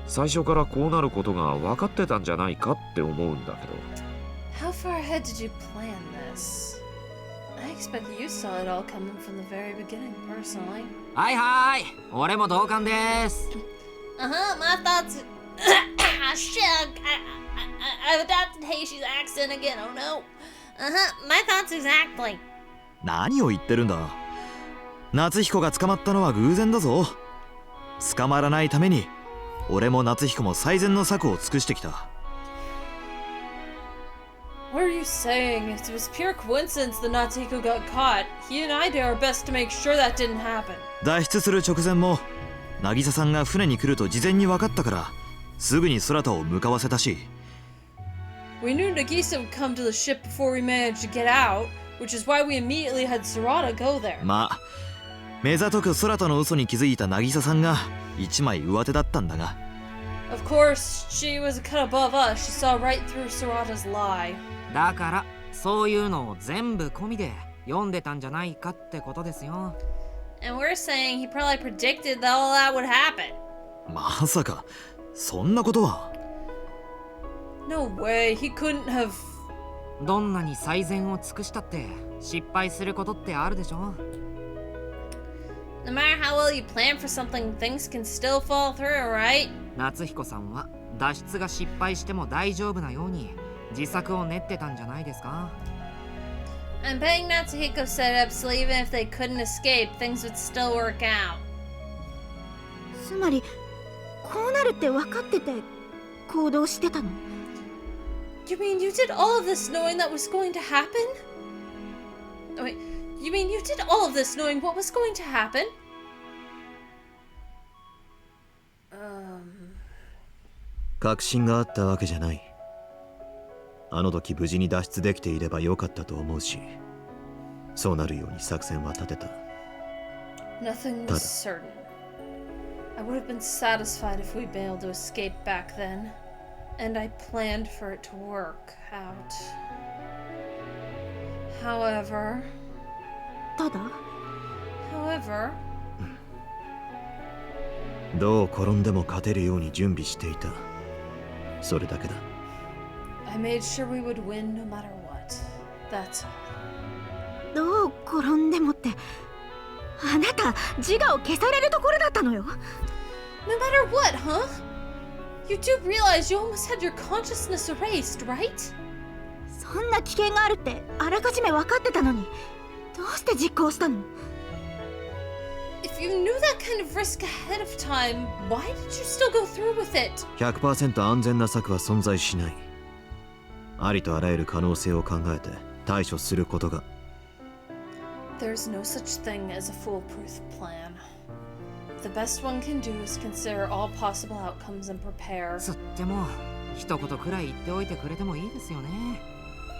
最初からこうなることが分かってたんじゃないかって思うんだけど。 How far ahead did you plan this? I expect you saw it all coming from the very beginning, personally. はいはい、俺も同感です。My thoughts. Shit, I've adopted Heishi's accent again. Oh no. My thoughts exactly. 何を言ってるんだ。夏彦が捕まったのは偶然だぞ。捕まらないために俺も夏彦も最善の策を尽くしてきた。What are you saying? It was pure coincidence that Natsuhiko got caught. He and I did our best to make sure that didn't happen. 脱出する直前も渚さんが船に来ると事前に分かったからすぐに空田を向かわせたし。 We knew Nagisa would come to the ship before we managed to get out, which is why we immediately had Sarada go there. まあ目ざとく空田の嘘に気づいた渚さんが一枚上手だったんだが。 Of course, she was a cut above us. She saw right through Sarada's lie. だからそういうのを全部込みで読んでたんじゃないかってことですよ。 And we're saying he probably predicted that all that would happen. まさかそんなことは。 No way, he couldn't have. どんなに最善を尽くしたって失敗することってあるでしょ。 No matter how well you plan for something, things can still fall through, right? 夏彦さんは脱出が失敗しても大丈夫なように自作を練ってたんじゃないですか。 I'm betting Natsuhiko set up so even if they couldn't escape, things would still work out. つまりこうなるって分かってて行動してたの？ You mean you did all of this knowing that was going to happen? Wait, you mean you did all of this knowing what was going to happen? 確信があったわけじゃない。あの時無事に脱出できていればよかったと思うし、そうなるように作戦は立てた。 Nothing was certain. I would have been satisfied if we'd been able to escape back then, and I planned for it to work out. However, ただ however, どう転んでも勝てるように準備していた。それだけだ。 I made sure we would win no matter what. That's all. どう転んでもってあなた自我を消されるところだったのよ。 No matter what, huh? You do realize you almost had your consciousness erased, right? そんな危険があるってあらかじめ分かってたのにどうして実行したの？ If you knew that kind of risk ahead of time, why did you still go through with it? 100% 安全な策は存在しない。ありとあらゆる可能性を考えて対処することが。 There's no such thing as a foolproof plan. The best one can do is consider all possible outcomes and prepare. つっても一言くらい言っておいてくれてもいいですよね。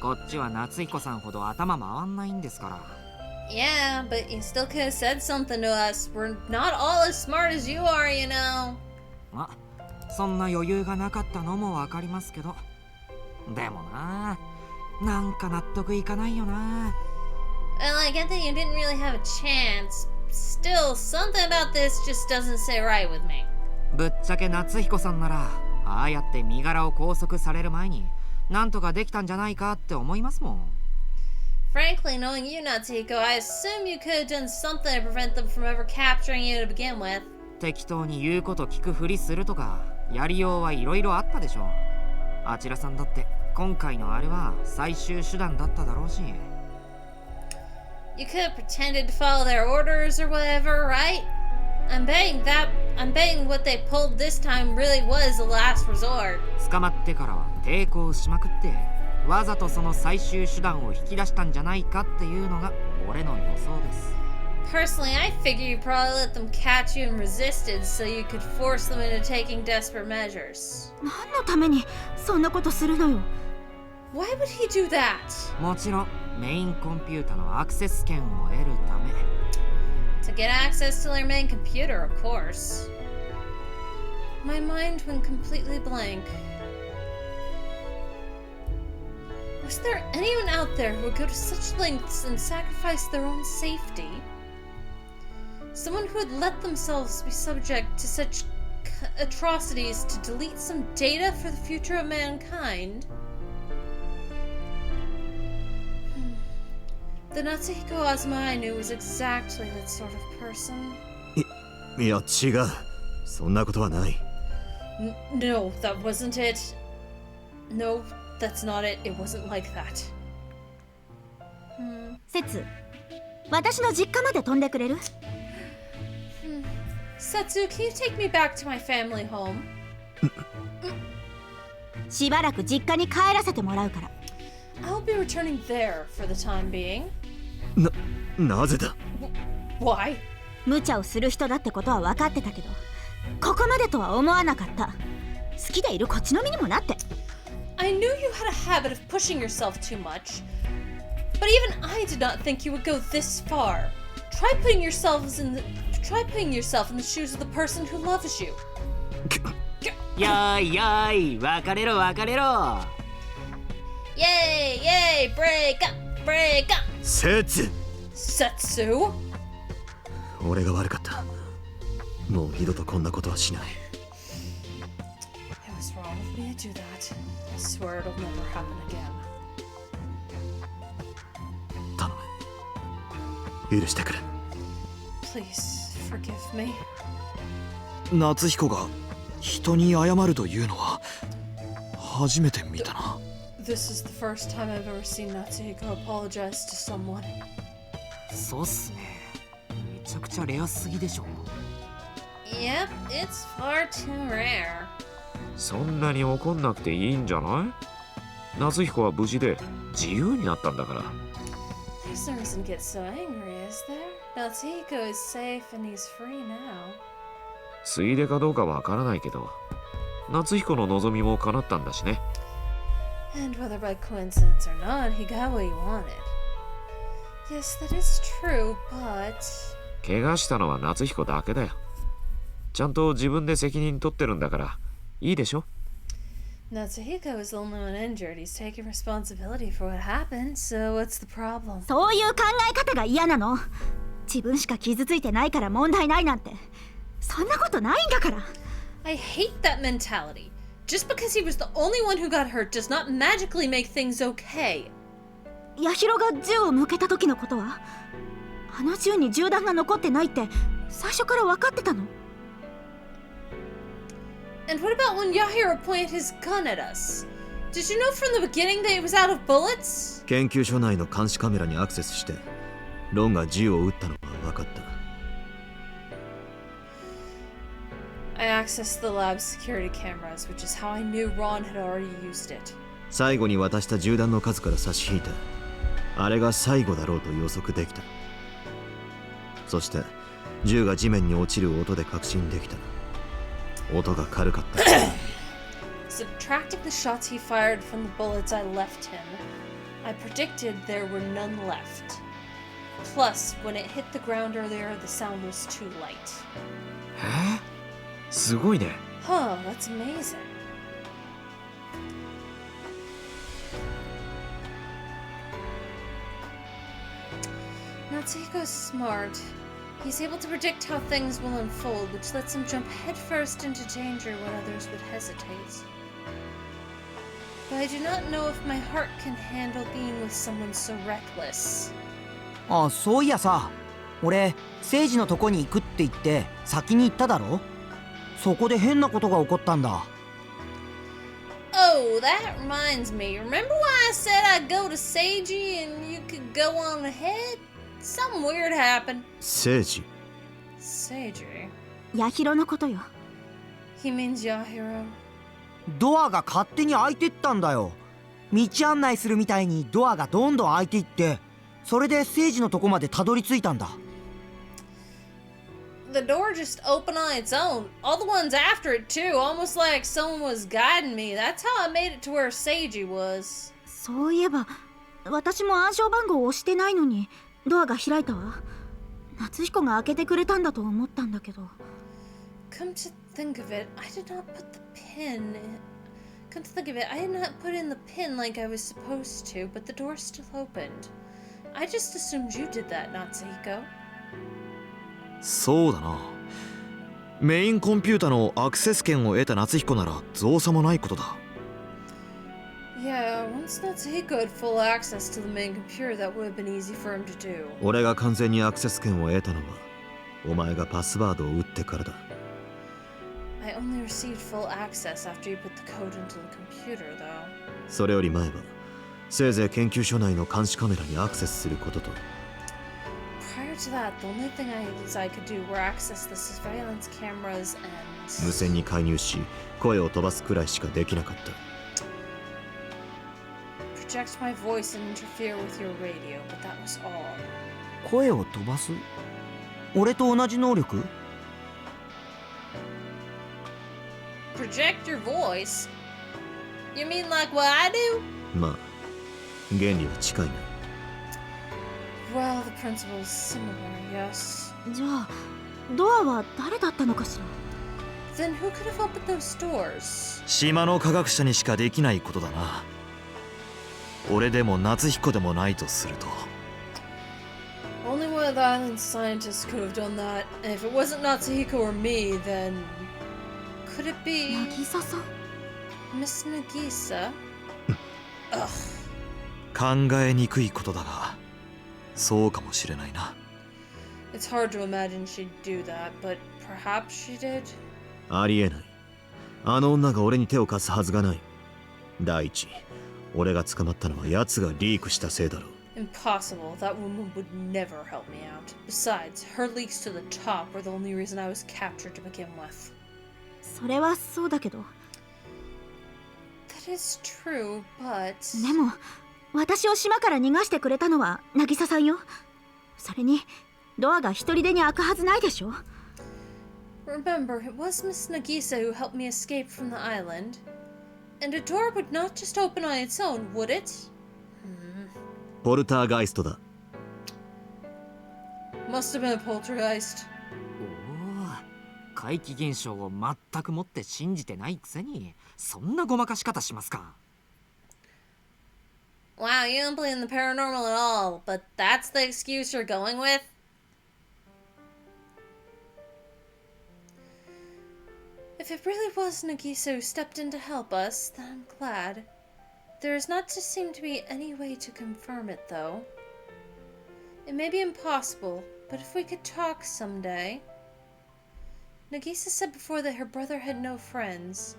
こっちは夏彦さんほど頭回んないんですから。 Yeah, but you still could have said something to us. We're not all as smart as you are, you know. ま、そんな余裕がなかったのもわかりますけど。でもなんか納得いかないよな。 Well, I get that you didn't really have a chance. Still, something about this just doesn't sit right with me. ぶっちゃけ夏彦さんならああやって身柄を拘束される前になんとかできたんじゃないかって思いますもん。 Frankly, knowing you, Natsuhiko, I assume you could have done something to prevent them from ever capturing you to begin with. 適当に言うこと聞くふりするとかやりようはいろいろあったでしょう。あちらさんだって今回のあれは最終手段だっただろうし。 You could have pretended to follow their orders or whatever, right? I'm betting what they pulled this time really was the last resort. 捕まってからは抵抗しまくってわざとその最終手段を引き出したんじゃないかっていうのが俺の予想です。 Personally, I figure you probably let them catch you and resisted so you could force them into taking desperate measures. 何のためにそんなことするのよ。 Why would he do that? もちろんメインコンピュータのアクセス権を得るため。 To get access to their main computer, of course. My mind went completely blank. Was there anyone out there who would go to such lengths and sacrifice their own safety? Someone who would let themselves be subject to such atrocities to delete some data for the future of mankind. The Natsuhiko Azuma I knew was exactly that sort of person. いや違う、そんなことはない。 No, that wasn't it. No, that's not it. It wasn't like that. 節、私の実家まで飛んでくれる？ Setsu, can you take me back to my family home? しばらく実家に帰らせてもらうから。 I'll be returning there for the time being. なぜだ？ Why? 無茶をする人だってことは分かってたけど、ここまでとは思わなかった。好きでいるこっちの身にもなって。 I knew you had a habit of pushing yourself too much, but even I did not think you would go this far. Try putting yourself in the shoes of the person who loves you. やいやい、別れろ別れろ。 Yay, yay, break up, break up. 節。 Setsu? 俺が悪かった。もう二度とこんなことはしない。 It was wrong of me to do that. I swear it'll never happen again. 頼む。許してくれ。 Please forgive me. 夏彦が人に謝るというのは初めて見たな。 This is the first time I've ever seen Natsuhiko apologize to someone. そうっすね。めちゃくちゃレアすぎでしょ。 Yep, it's far too rare. そんなに怒んなくていいんじゃない？夏彦は無事で自由になったんだから。 There's no reason to get so angry, is there? Natsuhiko is safe and he's free now. ついでかどうかわからないけど、夏彦の望みも叶ったんだしね。 And whether by coincidence or not, he got what he wanted. Yes, that is true, but... 怪我したのは夏彦だけだよ。ちゃんと自分で責任取ってるんだから、いいでしょ？ Natsuhiko is the only one injured. He's taking responsibility for what happened, so what's the problem? そういう考え方が嫌なの。自分しか傷ついてないから問題ないなんて。そんなことないんだから。 I hate that mentality. Just because he was the only one who got hurt does not magically make things okay. ヤヒロが銃を向けた時のことは、あの銃に銃弾が残ってないって最初から分かってたの？ And what about when Yahiro pointed his gun at us? Did you know from the beginning that it was out of bullets? 研究所内の監視カメラにアクセスして、ロンが銃を撃ったのは分かった。 I accessed the lab's security cameras, which is how I knew Ron had already used it. 最後に渡した銃弾の数から差し引いて、あれが最後だろうと予測できた。そして銃が地面に落ちる音で確信できた。音が軽かった。Subtracting the shots he fired from the bullets I left him, I predicted there were none left. Plus, when it hit the ground earlier, the sound was too light. すごいね。 Huh, that's amazing. Natsuhiko's smart. He's able to predict how things will unfold, which lets him jump headfirst into danger when others would hesitate. But I do not know if my heart can handle being with someone so reckless. あ、そういやさ、俺聖司のとこに行くって言って先に行っただろ。そこで変なことが起こったんだ。 Oh, that reminds me. Remember why I said I'd go to Seiji and you could go on ahead? Something weird happened. 聖司。 Seiji? ヤヒロのことよ。 He means Yahiro. ドアが勝手に開いてったんだよ。道案内するみたいにドアがどんどん開いていって、それで聖司のとこまでたどり着いたんだ。 The door just opened on its own. All the ones after it too, almost like someone was guiding me. That's how I made it to where Seiji was. そういえば、私も暗証番号を押してないのにドアが開いたわ。夏彦が開けてくれたんだと思ったんだけど。 Come to think of it, I did not put the pin in. Come to think of it, I did not put in the pin like I was supposed to, but the door still opened. I just assumed you did that, Natsuhiko. そうだな。メインコンピュータのアクセス権を得た夏彦なら造作もないことだ。Yeah, once Natsuhiko had full access to the main computer, that would have been easy for him to do. 俺が完全にアクセス権を得たのはお前がパスワードを打ってからだ。I only received full access after you put the code into the computer, though. それより前はせいぜい研究所内の監視カメラにアクセスすることと。Prior to that, the only thing I could do were access the surveillance cameras and 無線に介入し声を飛ばすくらいしかできなかった。project my voice and interfere with your radio, but that was all. 声を飛ばす？俺と同じ能力？ Project your voice? You mean like what I do? まあ原理は近いな。Well, the principle is similar, yes. じゃあドアは誰だったのかしら。 Then who could have opened those doors? 島の科学者にしかできないことだな。俺でも夏彦でもないとすると。 Only one of the island scientists could have done that, and if it wasn't Natsuhiko or me, then could it be 渚さん。 Miss Nagisa? Ugh. 考えにくいことだが、そうかもしれないな。 It's hard to imagine she'd do that, but perhaps she did. ありえない。あの女が俺に手を貸すはずがない。第一、俺が捕まったのは奴がリークしたせいだろう。 Impossible. That woman would never help me out. Besides, her leaks to the top were the only reason I was captured to begin with. それはそうだけど。 That is true, but... でも私を島から逃がしてくれたのは渚さんよ。それにドアが一人でに開くはずないでしょ。 Remember, it was Miss Nagisa who helped me escape from the island. And a door would not just open on its own, would it? ポルターガイストだ。 Must have been a poltergeist. おお、怪奇現象を全くもって信じてないくせにそんなごまかし方しますか。 Wow, you don't believe in the paranormal at all, but that's the excuse you're going with? If it really was Nagisa who stepped in to help us, then I'm glad. There does not just seem to be any way to confirm it, though. It may be impossible, but if we could talk someday... Nagisa said before that her brother had no friends.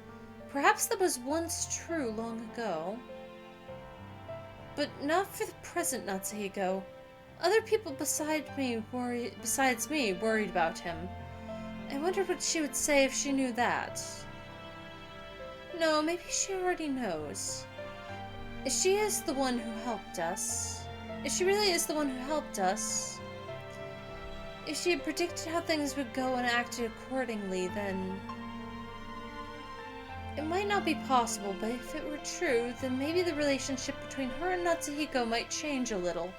Perhaps that was once true long ago. But not for the present, Natsuhiko. Other people besides me worried about him. I wondered what she would say if she knew that. No, maybe she already knows. If she is the one who helped us, if she really is the one who helped us, if she had predicted how things would go and acted accordingly, then... It might not be possible, but if it were true, then maybe the relationship between her and Natsuhiko might change a little.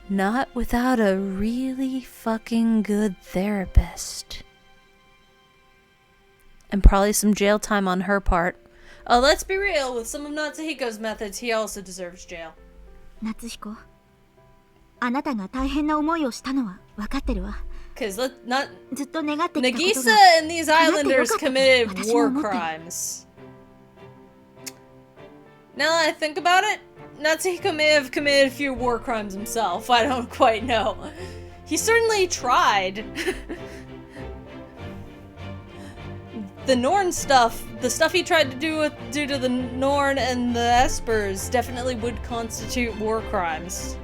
Not without a really fucking good therapist. And probably some jail time on her part. Oh, let's be real, with some of Natsuhiko's methods, he also deserves jail. 夏彦、あなたが大変な思いをしたのは分かってるわ。 Because ずっと願ってきたこと Nagisa が and these islanders committed war crimes. Now that I think about it, Natsuhiko may have committed a few war crimes himself. I don't quite know. He certainly tried. The Norn stuff, the stuff he tried to do to the Norn and the Espers definitely would constitute war crimes.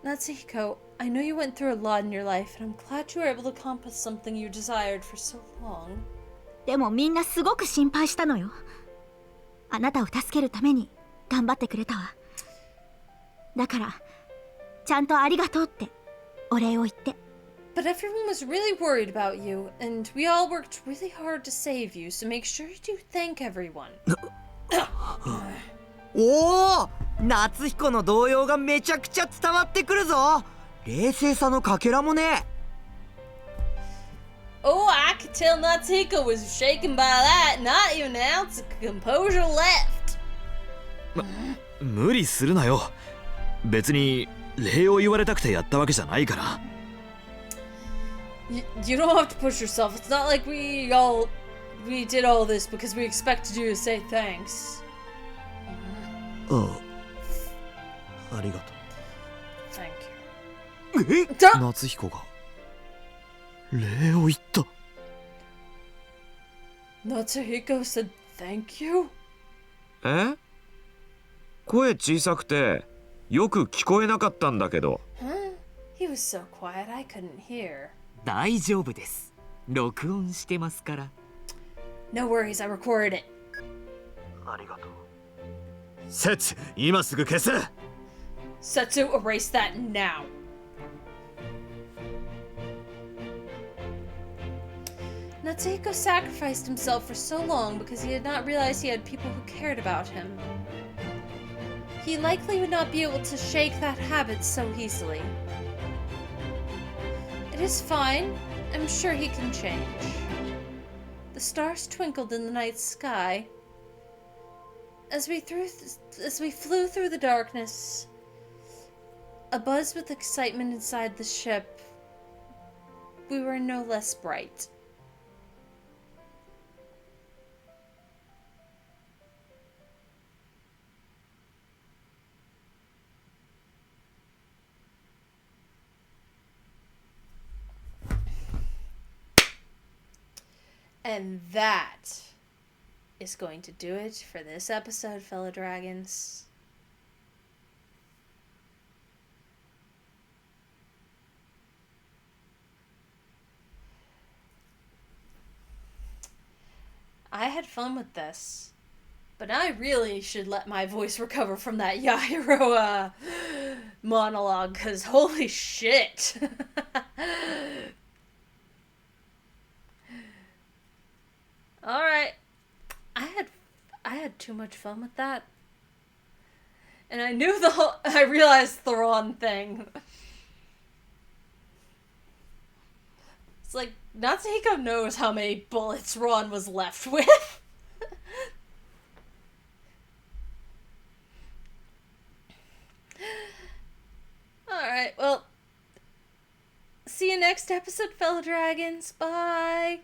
Natsuhiko, I know you went through a lot in your life, and I'm glad you were able to accomplish something you desired for so long. でもみんなすごく心配したのよ。あなたを助けるために頑張ってくれたわ。だからちゃんとありがとうってお礼を言って。 But everyone was really worried about you, and we all worked really hard to save you, so make sure you do thank everyone. おお、夏彦の動揺がめちゃくちゃ伝わってくるぞ。冷静さのかけらもね。 Oh, I could tell Natsuhiko was shaken by that, not even an ounce of composure left. 無理するなよ。別に礼を言われたくてやったわけじゃないから。You don't have to push yourself. It's not like we did all this because we expected you to say thanks. ああ、ありがと Thank you. う。夏彦が礼を言った。Natsuhiko said thank you? え？声小さくてよく聞こえなかったんだけど。Huh? He was so quiet I couldn't hear. 大丈夫です。録音してますから。No worries, I recorded it. ありがとう。節、今すぐ消せ。Setsu, erase that now. Natsuhiko sacrificed himself for so long because he had not realized he had people who cared about him. He likely would not be able to shake that habit so easily. It is fine. I'm sure he can change. The stars twinkled in the night sky. As we flew through the darkness, abuzz with excitement inside the ship, we were no less bright. And that is going to do it for this episode, fellow dragons. I had fun with this, but I really should let my voice recover from that Yahiro monologue, because holy shit. Alright. I had too much fun with that. And I knew I realized the Ron thing. It's like, Natsuhiko knows how many bullets Ron was left with. Alright, well, see you next episode, fellow dragons. Bye!